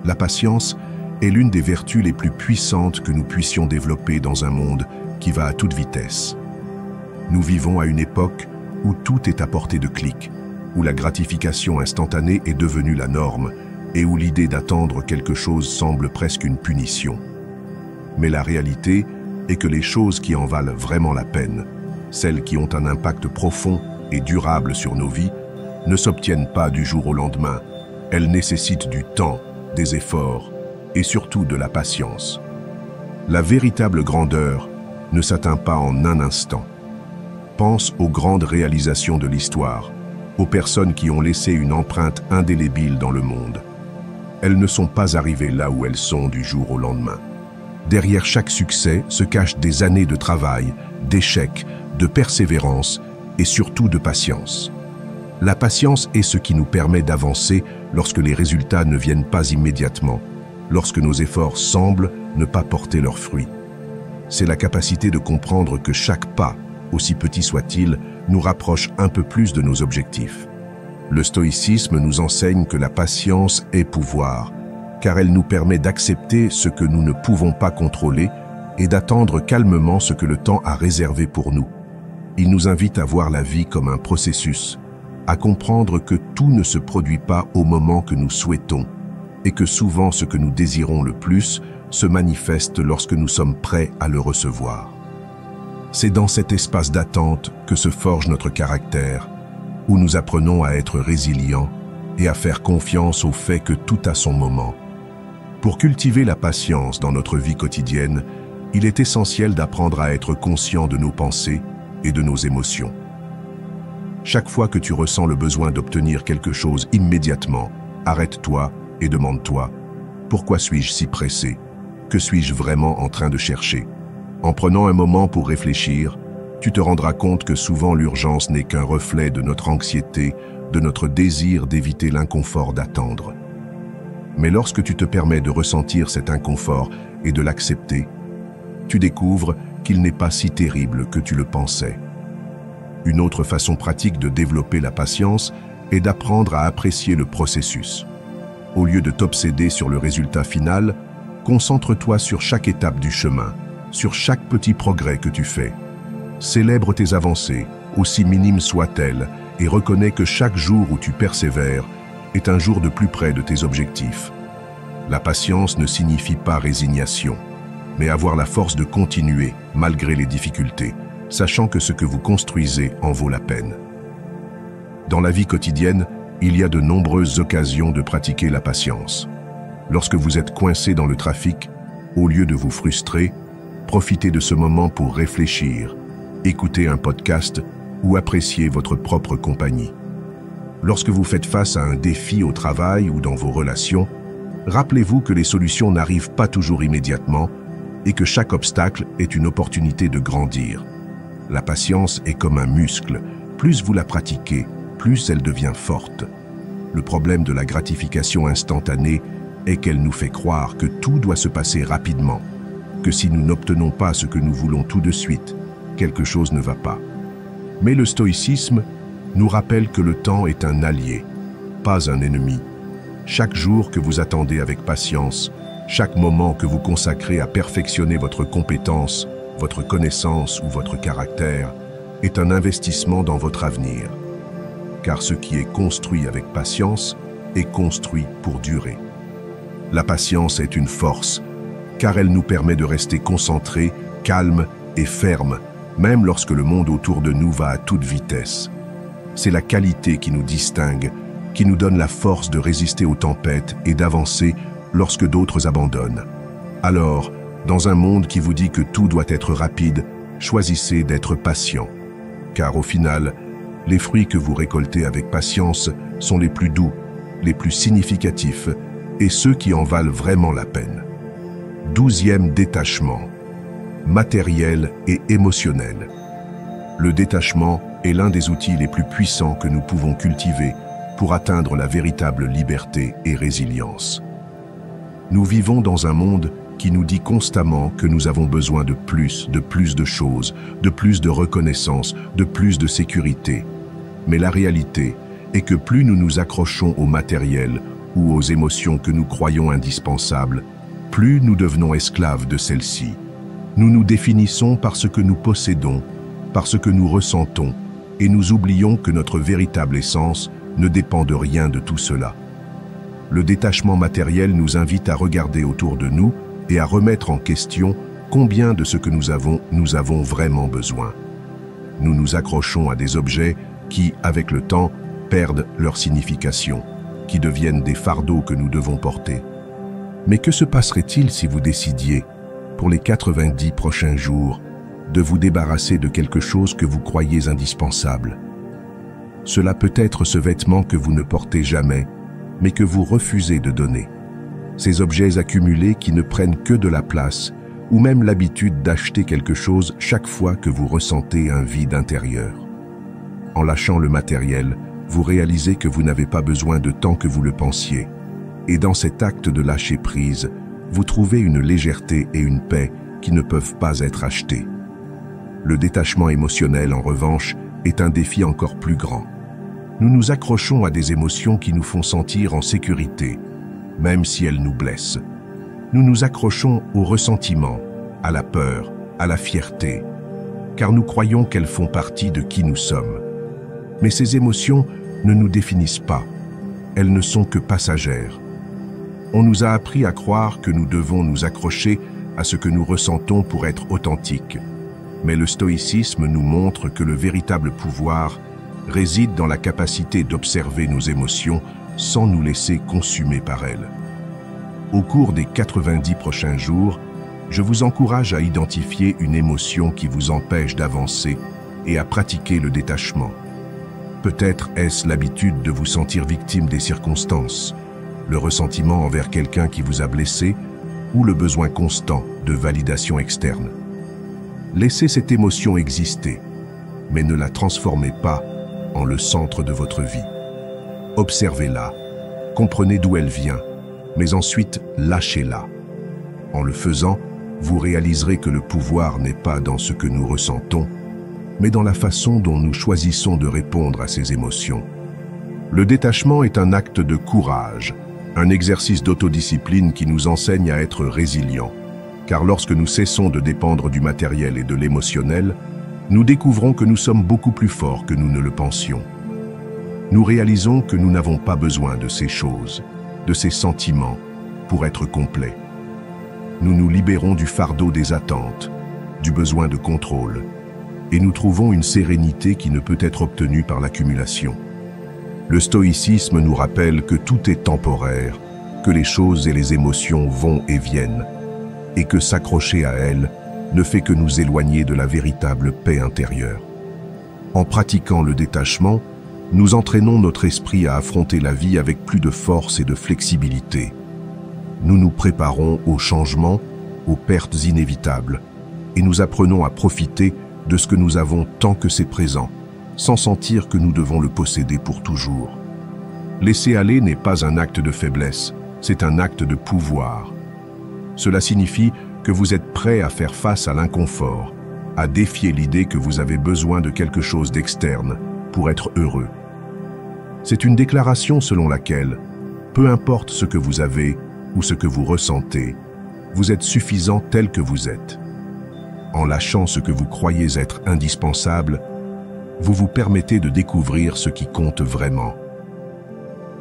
La patience est l'une des vertus les plus puissantes que nous puissions développer dans un monde qui va à toute vitesse. Nous vivons à une époque où tout est à portée de clic, où la gratification instantanée est devenue la norme et où l'idée d'attendre quelque chose semble presque une punition. Mais la réalité est que les choses qui en valent vraiment la peine, celles qui ont un impact profond et durable sur nos vies, ne s'obtiennent pas du jour au lendemain. Elles nécessitent du temps, des efforts et surtout de la patience. La véritable grandeur ne s'atteint pas en un instant. Pense aux grandes réalisations de l'histoire, aux personnes qui ont laissé une empreinte indélébile dans le monde. Elles ne sont pas arrivées là où elles sont du jour au lendemain. Derrière chaque succès se cachent des années de travail, d'échecs, de persévérance et surtout de patience. La patience est ce qui nous permet d'avancer lorsque les résultats ne viennent pas immédiatement, lorsque nos efforts semblent ne pas porter leurs fruits. C'est la capacité de comprendre que chaque pas, aussi petit soit-il, nous rapproche un peu plus de nos objectifs. Le stoïcisme nous enseigne que la patience est pouvoir, car elle nous permet d'accepter ce que nous ne pouvons pas contrôler et d'attendre calmement ce que le temps a réservé pour nous. Il nous invite à voir la vie comme un processus, à comprendre que tout ne se produit pas au moment que nous souhaitons et que souvent ce que nous désirons le plus se manifeste lorsque nous sommes prêts à le recevoir. C'est dans cet espace d'attente que se forge notre caractère, où nous apprenons à être résilients et à faire confiance au fait que tout a son moment. Pour cultiver la patience dans notre vie quotidienne, il est essentiel d'apprendre à être conscient de nos pensées et de nos émotions. Chaque fois que tu ressens le besoin d'obtenir quelque chose immédiatement, arrête-toi et demande-toi « Pourquoi suis-je si pressé? Que suis-je vraiment en train de chercher ?» En prenant un moment pour réfléchir, tu te rendras compte que souvent l'urgence n'est qu'un reflet de notre anxiété, de notre désir d'éviter l'inconfort d'attendre. Mais lorsque tu te permets de ressentir cet inconfort et de l'accepter, tu découvres qu'il n'est pas si terrible que tu le pensais. Une autre façon pratique de développer la patience est d'apprendre à apprécier le processus. Au lieu de t'obséder sur le résultat final, concentre-toi sur chaque étape du chemin, sur chaque petit progrès que tu fais. Célèbre tes avancées, aussi minimes soient-elles, et reconnais que chaque jour où tu persévères est un jour de plus près de tes objectifs. La patience ne signifie pas résignation, mais avoir la force de continuer malgré les difficultés, sachant que ce que vous construisez en vaut la peine. Dans la vie quotidienne, il y a de nombreuses occasions de pratiquer la patience. Lorsque vous êtes coincé dans le trafic, au lieu de vous frustrer, profitez de ce moment pour réfléchir, écouter un podcast ou apprécier votre propre compagnie. Lorsque vous faites face à un défi au travail ou dans vos relations, rappelez-vous que les solutions n'arrivent pas toujours immédiatement et que chaque obstacle est une opportunité de grandir. La patience est comme un muscle. Plus vous la pratiquez, plus elle devient forte. Le problème de la gratification instantanée est qu'elle nous fait croire que tout doit se passer rapidement, que si nous n'obtenons pas ce que nous voulons tout de suite, quelque chose ne va pas. Mais le stoïcisme nous rappelle que le temps est un allié, pas un ennemi. Chaque jour que vous attendez avec patience, chaque moment que vous consacrez à perfectionner votre compétence, votre connaissance ou votre caractère, est un investissement dans votre avenir. Car ce qui est construit avec patience est construit pour durer. La patience est une force, car elle nous permet de rester concentrés, calmes et fermes, même lorsque le monde autour de nous va à toute vitesse. C'est la qualité qui nous distingue, qui nous donne la force de résister aux tempêtes et d'avancer lorsque d'autres abandonnent. Alors, dans un monde qui vous dit que tout doit être rapide, choisissez d'être patient. Car au final, les fruits que vous récoltez avec patience sont les plus doux, les plus significatifs et ceux qui en valent vraiment la peine. 12e détachement, matériel et émotionnel. Le détachement est l'un des outils les plus puissants que nous pouvons cultiver pour atteindre la véritable liberté et résilience. Nous vivons dans un monde qui nous dit constamment que nous avons besoin de plus de choses, de plus de reconnaissance, de plus de sécurité. Mais la réalité est que plus nous nous accrochons au matériel ou aux émotions que nous croyons indispensables, plus nous devenons esclaves de celles-ci. Nous nous définissons par ce que nous possédons, par ce que nous ressentons, et nous oublions que notre véritable essence ne dépend de rien de tout cela. Le détachement matériel nous invite à regarder autour de nous et à remettre en question combien de ce que nous avons vraiment besoin. Nous nous accrochons à des objets qui, avec le temps, perdent leur signification, qui deviennent des fardeaux que nous devons porter. Mais que se passerait-il si vous décidiez, pour les 90 prochains jours, de vous débarrasser de quelque chose que vous croyez indispensable? Cela peut être ce vêtement que vous ne portez jamais, mais que vous refusez de donner. Ces objets accumulés qui ne prennent que de la place, ou même l'habitude d'acheter quelque chose chaque fois que vous ressentez un vide intérieur. En lâchant le matériel, vous réalisez que vous n'avez pas besoin de tant que vous le pensiez. Et dans cet acte de lâcher prise, vous trouvez une légèreté et une paix qui ne peuvent pas être achetées. Le détachement émotionnel, en revanche, est un défi encore plus grand. Nous nous accrochons à des émotions qui nous font sentir en sécurité, même si elles nous blessent. Nous nous accrochons au ressentiment, à la peur, à la fierté, car nous croyons qu'elles font partie de qui nous sommes. Mais ces émotions ne nous définissent pas, elles ne sont que passagères. On nous a appris à croire que nous devons nous accrocher à ce que nous ressentons pour être authentiques. Mais le stoïcisme nous montre que le véritable pouvoir réside dans la capacité d'observer nos émotions sans nous laisser consumer par elles. Au cours des 90 prochains jours, je vous encourage à identifier une émotion qui vous empêche d'avancer et à pratiquer le détachement. Peut-être est-ce l'habitude de vous sentir victime des circonstances, le ressentiment envers quelqu'un qui vous a blessé ou le besoin constant de validation externe. Laissez cette émotion exister, mais ne la transformez pas en le centre de votre vie. Observez-la, comprenez d'où elle vient, mais ensuite lâchez-la. En le faisant, vous réaliserez que le pouvoir n'est pas dans ce que nous ressentons, mais dans la façon dont nous choisissons de répondre à ces émotions. Le détachement est un acte de courage, un exercice d'autodiscipline qui nous enseigne à être résilients. Car lorsque nous cessons de dépendre du matériel et de l'émotionnel, nous découvrons que nous sommes beaucoup plus forts que nous ne le pensions. Nous réalisons que nous n'avons pas besoin de ces choses, de ces sentiments, pour être complets. Nous nous libérons du fardeau des attentes, du besoin de contrôle, et nous trouvons une sérénité qui ne peut être obtenue par l'accumulation. Le stoïcisme nous rappelle que tout est temporaire, que les choses et les émotions vont et viennent, et que s'accrocher à elles ne fait que nous éloigner de la véritable paix intérieure. En pratiquant le détachement, nous entraînons notre esprit à affronter la vie avec plus de force et de flexibilité. Nous nous préparons aux changements, aux pertes inévitables, et nous apprenons à profiter de ce que nous avons tant que c'est présent, sans sentir que nous devons le posséder pour toujours. Laisser aller n'est pas un acte de faiblesse, c'est un acte de pouvoir. Cela signifie que vous êtes prêt à faire face à l'inconfort, à défier l'idée que vous avez besoin de quelque chose d'externe pour être heureux. C'est une déclaration selon laquelle, peu importe ce que vous avez ou ce que vous ressentez, vous êtes suffisant tel que vous êtes. En lâchant ce que vous croyez être indispensable, vous vous permettez de découvrir ce qui compte vraiment.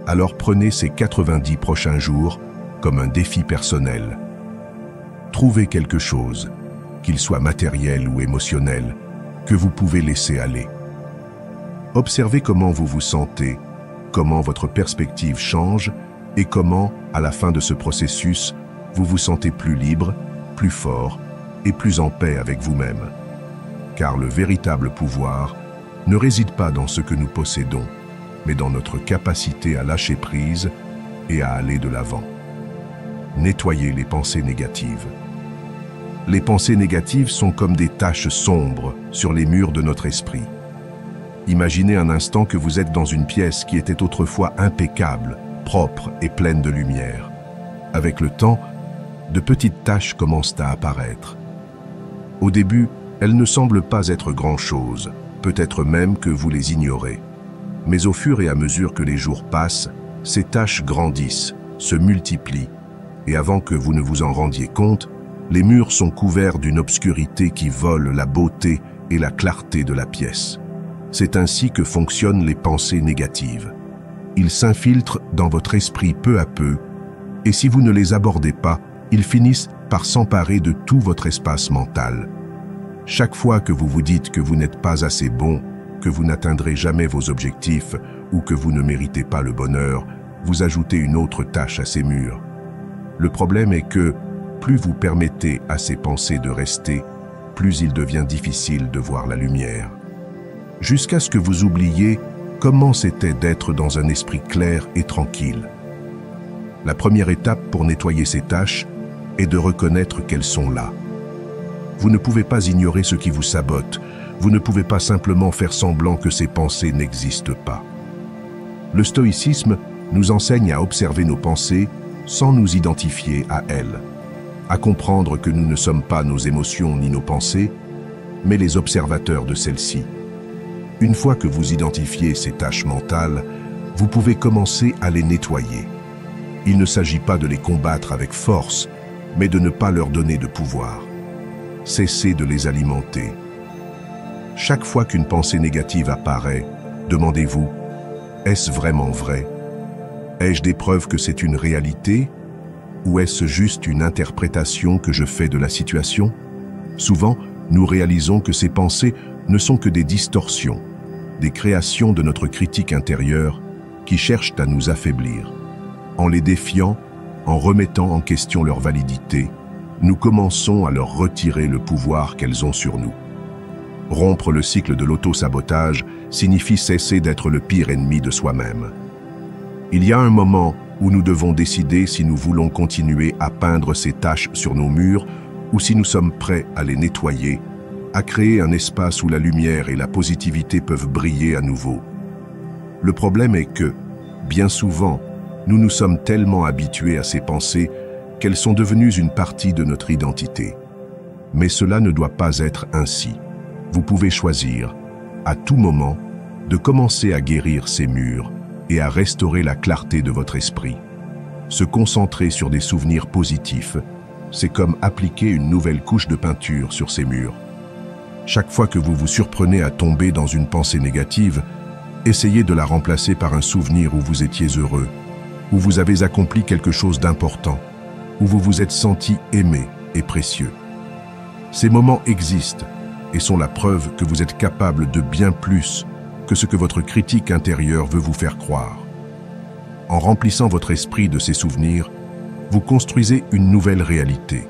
Alors prenez ces 90 prochains jours comme un défi personnel. Trouvez quelque chose, qu'il soit matériel ou émotionnel, que vous pouvez laisser aller. Observez comment vous vous sentez, comment votre perspective change et comment, à la fin de ce processus, vous vous sentez plus libre, plus fort et plus en paix avec vous-même. Car le véritable pouvoir ne réside pas dans ce que nous possédons, mais dans notre capacité à lâcher prise et à aller de l'avant. Nettoyez les pensées négatives. Les pensées négatives sont comme des taches sombres sur les murs de notre esprit. Imaginez un instant que vous êtes dans une pièce qui était autrefois impeccable, propre et pleine de lumière. Avec le temps, de petites taches commencent à apparaître. Au début, elles ne semblent pas être grand-chose, peut-être même que vous les ignorez. Mais au fur et à mesure que les jours passent, ces taches grandissent, se multiplient, et avant que vous ne vous en rendiez compte, les murs sont couverts d'une obscurité qui vole la beauté et la clarté de la pièce. C'est ainsi que fonctionnent les pensées négatives. Ils s'infiltrent dans votre esprit peu à peu, et si vous ne les abordez pas, ils finissent par s'emparer de tout votre espace mental. Chaque fois que vous vous dites que vous n'êtes pas assez bon, que vous n'atteindrez jamais vos objectifs ou que vous ne méritez pas le bonheur, vous ajoutez une autre tâche à ces murs. Le problème est que, plus vous permettez à ces pensées de rester, plus il devient difficile de voir la lumière. Jusqu'à ce que vous oubliez comment c'était d'être dans un esprit clair et tranquille. La première étape pour nettoyer ces tâches est de reconnaître qu'elles sont là. Vous ne pouvez pas ignorer ce qui vous sabote, vous ne pouvez pas simplement faire semblant que ces pensées n'existent pas. Le stoïcisme nous enseigne à observer nos pensées sans nous identifier à elles, à comprendre que nous ne sommes pas nos émotions ni nos pensées, mais les observateurs de celles-ci. Une fois que vous identifiez ces tâches mentales, vous pouvez commencer à les nettoyer. Il ne s'agit pas de les combattre avec force, mais de ne pas leur donner de pouvoir. Cessez de les alimenter. Chaque fois qu'une pensée négative apparaît, demandez-vous, est-ce vraiment vrai? Ai-je des preuves que c'est une réalité? Ou est-ce juste une interprétation que je fais de la situation? Souvent, nous réalisons que ces pensées ne sont que des distorsions, des créations de notre critique intérieure qui cherchent à nous affaiblir. En les défiant, en remettant en question leur validité, nous commençons à leur retirer le pouvoir qu'elles ont sur nous. Rompre le cycle de l'auto-sabotage signifie cesser d'être le pire ennemi de soi-même. Il y a un moment où nous devons décider si nous voulons continuer à peindre ces taches sur nos murs ou si nous sommes prêts à les nettoyer, à créer un espace où la lumière et la positivité peuvent briller à nouveau. Le problème est que, bien souvent, nous nous sommes tellement habitués à ces pensées qu'elles sont devenues une partie de notre identité. Mais cela ne doit pas être ainsi. Vous pouvez choisir, à tout moment, de commencer à guérir ces murs et à restaurer la clarté de votre esprit. Se concentrer sur des souvenirs positifs, c'est comme appliquer une nouvelle couche de peinture sur ces murs. Chaque fois que vous vous surprenez à tomber dans une pensée négative, essayez de la remplacer par un souvenir où vous étiez heureux, où vous avez accompli quelque chose d'important, où vous vous êtes senti aimé et précieux. Ces moments existent et sont la preuve que vous êtes capable de bien plus que ce que votre critique intérieure veut vous faire croire. En remplissant votre esprit de ces souvenirs, vous construisez une nouvelle réalité,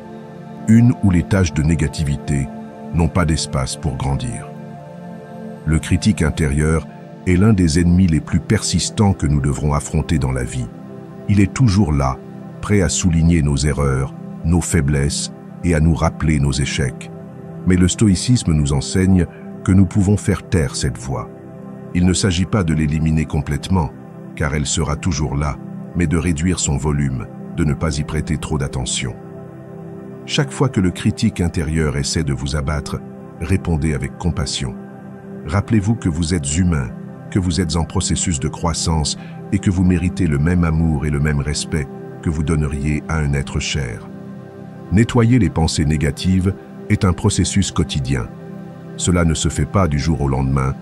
une où les tâches de négativité n'ont pas d'espace pour grandir. Le critique intérieur est l'un des ennemis les plus persistants que nous devrons affronter dans la vie. Il est toujours là, prêt à souligner nos erreurs, nos faiblesses et à nous rappeler nos échecs. Mais le stoïcisme nous enseigne que nous pouvons faire taire cette voix. Il ne s'agit pas de l'éliminer complètement, car elle sera toujours là, mais de réduire son volume, de ne pas y prêter trop d'attention. Chaque fois que le critique intérieur essaie de vous abattre, répondez avec compassion. Rappelez-vous que vous êtes humain, que vous êtes en processus de croissance et que vous méritez le même amour et le même respect que vous donneriez à un être cher. Nettoyer les pensées négatives est un processus quotidien. Cela ne se fait pas du jour au lendemain,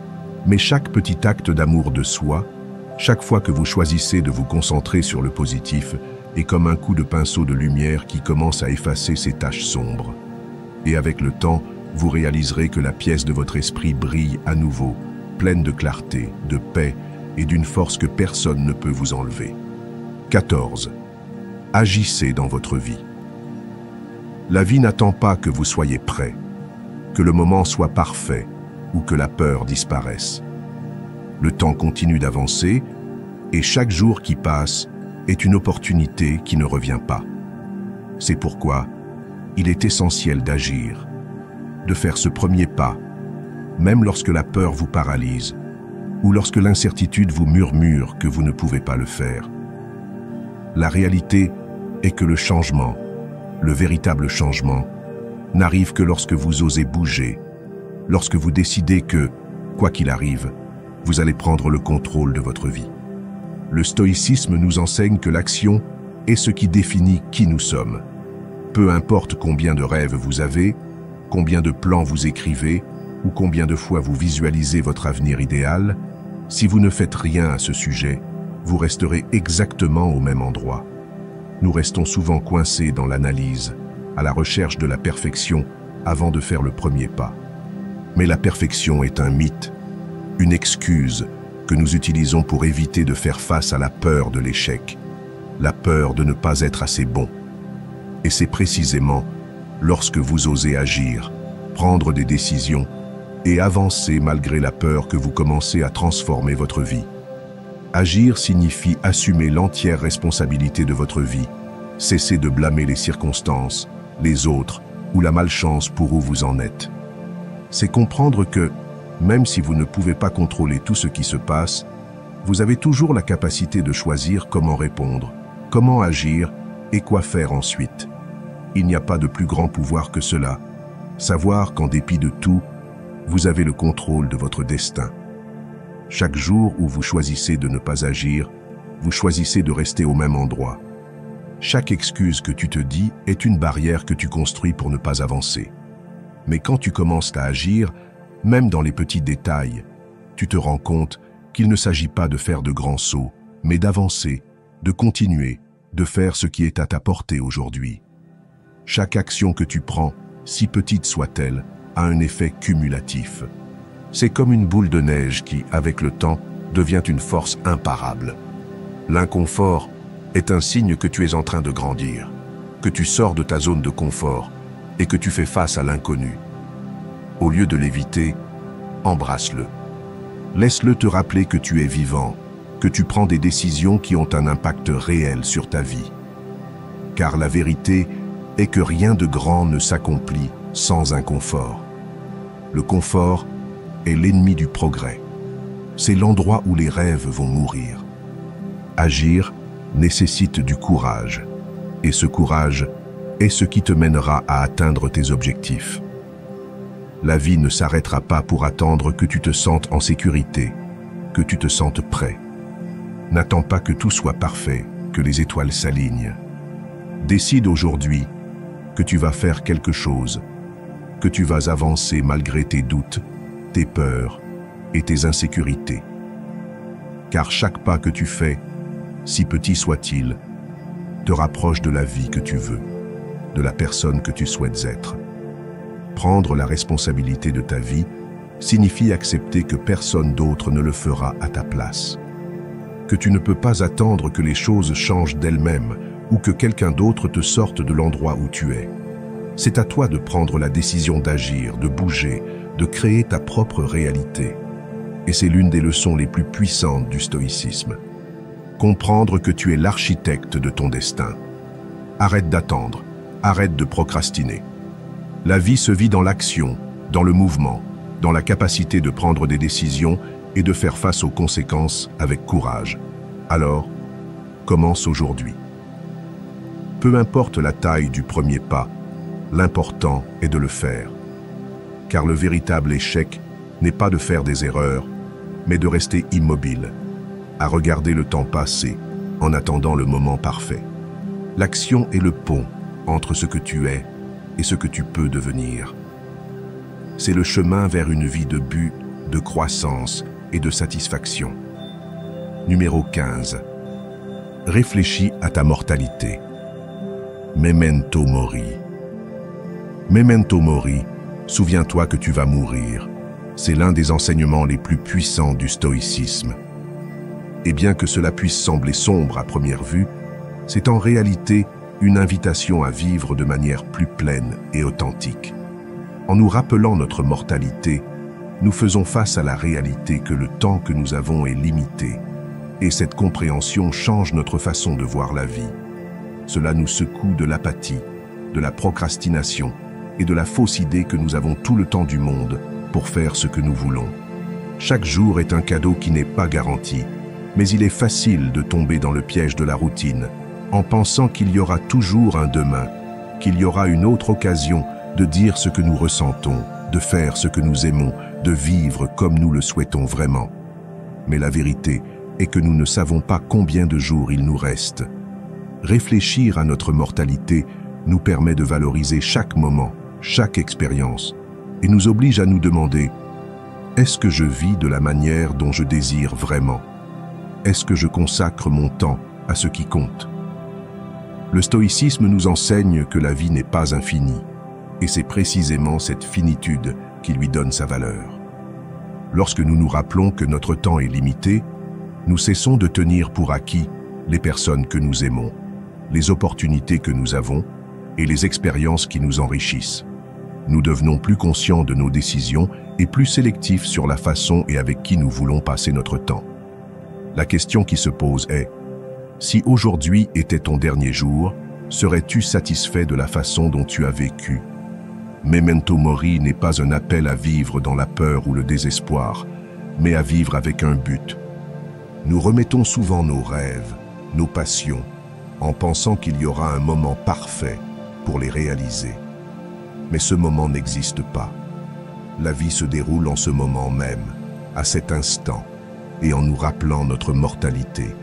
mais chaque petit acte d'amour de soi, chaque fois que vous choisissez de vous concentrer sur le positif, est comme un coup de pinceau de lumière qui commence à effacer ces taches sombres. Et avec le temps, vous réaliserez que la pièce de votre esprit brille à nouveau, pleine de clarté, de paix et d'une force que personne ne peut vous enlever. 14. Agissez dans votre vie. La vie n'attend pas que vous soyez prêt, que le moment soit parfait ou que la peur disparaisse. Le temps continue d'avancer et chaque jour qui passe est une opportunité qui ne revient pas. C'est pourquoi il est essentiel d'agir, de faire ce premier pas, même lorsque la peur vous paralyse ou lorsque l'incertitude vous murmure que vous ne pouvez pas le faire. La réalité est que le changement, le véritable changement, n'arrive que lorsque vous osez bouger, lorsque vous décidez que, quoi qu'il arrive, vous allez prendre le contrôle de votre vie. Le stoïcisme nous enseigne que l'action est ce qui définit qui nous sommes. Peu importe combien de rêves vous avez, combien de plans vous écrivez, ou combien de fois vous visualisez votre avenir idéal, si vous ne faites rien à ce sujet, vous resterez exactement au même endroit. Nous restons souvent coincés dans l'analyse, à la recherche de la perfection, avant de faire le premier pas. Mais la perfection est un mythe, une excuse que nous utilisons pour éviter de faire face à la peur de l'échec, la peur de ne pas être assez bon. Et c'est précisément lorsque vous osez agir, prendre des décisions et avancer malgré la peur que vous commencez à transformer votre vie. Agir signifie assumer l'entière responsabilité de votre vie, cesser de blâmer les circonstances, les autres ou la malchance pour où vous en êtes. C'est comprendre que, même si vous ne pouvez pas contrôler tout ce qui se passe, vous avez toujours la capacité de choisir comment répondre, comment agir et quoi faire ensuite. Il n'y a pas de plus grand pouvoir que cela, savoir qu'en dépit de tout, vous avez le contrôle de votre destin. Chaque jour où vous choisissez de ne pas agir, vous choisissez de rester au même endroit. Chaque excuse que tu te dis est une barrière que tu construis pour ne pas avancer. Mais quand tu commences à agir, même dans les petits détails, tu te rends compte qu'il ne s'agit pas de faire de grands sauts, mais d'avancer, de continuer, de faire ce qui est à ta portée aujourd'hui. Chaque action que tu prends, si petite soit-elle, a un effet cumulatif. C'est comme une boule de neige qui, avec le temps, devient une force imparable. L'inconfort est un signe que tu es en train de grandir, que tu sors de ta zone de confort et que tu fais face à l'inconnu. Au lieu de l'éviter, embrasse-le. Laisse-le te rappeler que tu es vivant, que tu prends des décisions qui ont un impact réel sur ta vie. Car la vérité est que rien de grand ne s'accomplit sans inconfort. Le confort est l'ennemi du progrès. C'est l'endroit où les rêves vont mourir. Agir nécessite du courage, et ce courage est ce qui te mènera à atteindre tes objectifs. La vie ne s'arrêtera pas pour attendre que tu te sentes en sécurité, que tu te sentes prêt. N'attends pas que tout soit parfait, que les étoiles s'alignent. Décide aujourd'hui que tu vas faire quelque chose, que tu vas avancer malgré tes doutes, tes peurs et tes insécurités. Car chaque pas que tu fais, si petit soit-il, te rapproche de la vie que tu veux, de la personne que tu souhaites être. Prendre la responsabilité de ta vie signifie accepter que personne d'autre ne le fera à ta place. Que tu ne peux pas attendre que les choses changent d'elles-mêmes ou que quelqu'un d'autre te sorte de l'endroit où tu es. C'est à toi de prendre la décision d'agir, de bouger, de créer ta propre réalité. Et c'est l'une des leçons les plus puissantes du stoïcisme. Comprendre que tu es l'architecte de ton destin. Arrête d'attendre, arrête de procrastiner. La vie se vit dans l'action, dans le mouvement, dans la capacité de prendre des décisions et de faire face aux conséquences avec courage. Alors, commence aujourd'hui. Peu importe la taille du premier pas, l'important est de le faire. Car le véritable échec n'est pas de faire des erreurs, mais de rester immobile, à regarder le temps passer en attendant le moment parfait. L'action est le pont entre ce que tu es et ce que tu peux devenir. C'est le chemin vers une vie de but, de croissance et de satisfaction. Numéro 15. Réfléchis à ta mortalité. Memento mori. Memento mori, souviens-toi que tu vas mourir. C'est l'un des enseignements les plus puissants du stoïcisme. Et bien que cela puisse sembler sombre à première vue, c'est en réalité une invitation à vivre de manière plus pleine et authentique. En nous rappelant notre mortalité, nous faisons face à la réalité que le temps que nous avons est limité, et cette compréhension change notre façon de voir la vie. Cela nous secoue de l'apathie, de la procrastination et de la fausse idée que nous avons tout le temps du monde pour faire ce que nous voulons. Chaque jour est un cadeau qui n'est pas garanti, mais il est facile de tomber dans le piège de la routine, en pensant qu'il y aura toujours un demain, qu'il y aura une autre occasion de dire ce que nous ressentons, de faire ce que nous aimons, de vivre comme nous le souhaitons vraiment. Mais la vérité est que nous ne savons pas combien de jours il nous reste. Réfléchir à notre mortalité nous permet de valoriser chaque moment, chaque expérience, et nous oblige à nous demander: est-ce que je vis de la manière dont je désire vraiment? Est-ce que je consacre mon temps à ce qui compte? Le stoïcisme nous enseigne que la vie n'est pas infinie, et c'est précisément cette finitude qui lui donne sa valeur. Lorsque nous nous rappelons que notre temps est limité, nous cessons de tenir pour acquis les personnes que nous aimons, les opportunités que nous avons et les expériences qui nous enrichissent. Nous devenons plus conscients de nos décisions et plus sélectifs sur la façon et avec qui nous voulons passer notre temps. La question qui se pose est: si aujourd'hui était ton dernier jour, serais-tu satisfait de la façon dont tu as vécu? Memento mori n'est pas un appel à vivre dans la peur ou le désespoir, mais à vivre avec un but. Nous remettons souvent nos rêves, nos passions, en pensant qu'il y aura un moment parfait pour les réaliser. Mais ce moment n'existe pas. La vie se déroule en ce moment même, à cet instant, et en nous rappelant notre mortalité,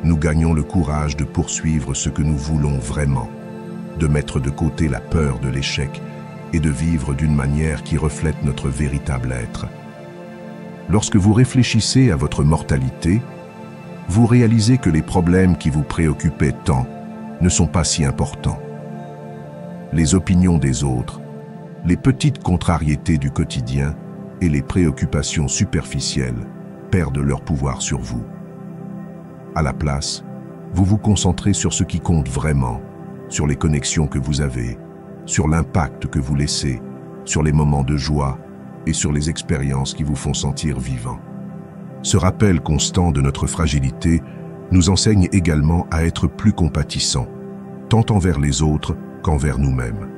nous gagnons le courage de poursuivre ce que nous voulons vraiment, de mettre de côté la peur de l'échec et de vivre d'une manière qui reflète notre véritable être. Lorsque vous réfléchissez à votre mortalité, vous réalisez que les problèmes qui vous préoccupaient tant ne sont pas si importants. Les opinions des autres, les petites contrariétés du quotidien et les préoccupations superficielles perdent leur pouvoir sur vous. À la place, vous vous concentrez sur ce qui compte vraiment, sur les connexions que vous avez, sur l'impact que vous laissez, sur les moments de joie et sur les expériences qui vous font sentir vivant. Ce rappel constant de notre fragilité nous enseigne également à être plus compatissants, tant envers les autres qu'envers nous-mêmes.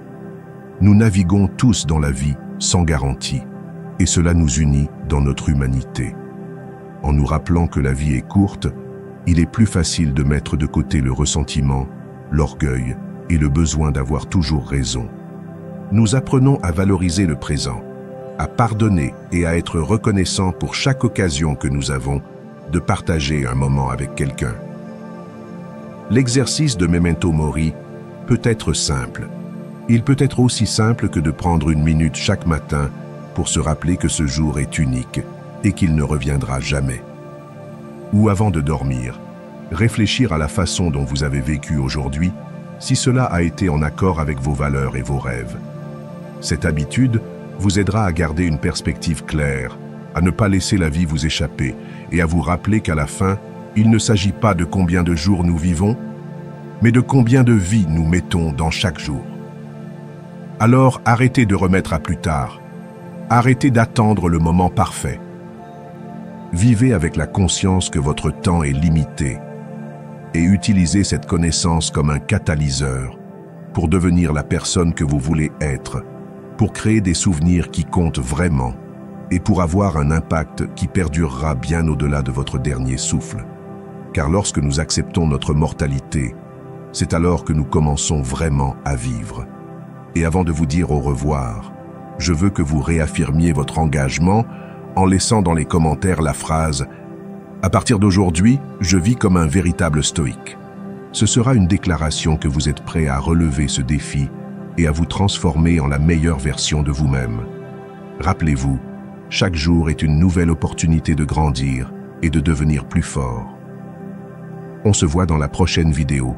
Nous naviguons tous dans la vie sans garantie, et cela nous unit dans notre humanité. En nous rappelant que la vie est courte, il est plus facile de mettre de côté le ressentiment, l'orgueil et le besoin d'avoir toujours raison. Nous apprenons à valoriser le présent, à pardonner et à être reconnaissant pour chaque occasion que nous avons de partager un moment avec quelqu'un. L'exercice de Memento Mori peut être simple. Il peut être aussi simple que de prendre une minute chaque matin pour se rappeler que ce jour est unique et qu'il ne reviendra jamais. Ou avant de dormir, réfléchir à la façon dont vous avez vécu aujourd'hui, si cela a été en accord avec vos valeurs et vos rêves. Cette habitude vous aidera à garder une perspective claire, à ne pas laisser la vie vous échapper et à vous rappeler qu'à la fin, il ne s'agit pas de combien de jours nous vivons, mais de combien de vies nous mettons dans chaque jour. Alors arrêtez de remettre à plus tard, arrêtez d'attendre le moment parfait. Vivez avec la conscience que votre temps est limité et utilisez cette connaissance comme un catalyseur pour devenir la personne que vous voulez être, pour créer des souvenirs qui comptent vraiment et pour avoir un impact qui perdurera bien au-delà de votre dernier souffle. Car lorsque nous acceptons notre mortalité, c'est alors que nous commençons vraiment à vivre. Et avant de vous dire au revoir, je veux que vous réaffirmiez votre engagement en laissant dans les commentaires la phrase « À partir d'aujourd'hui, je vis comme un véritable stoïque ». Ce sera une déclaration que vous êtes prêt à relever ce défi et à vous transformer en la meilleure version de vous-même. Rappelez-vous, chaque jour est une nouvelle opportunité de grandir et de devenir plus fort. On se voit dans la prochaine vidéo.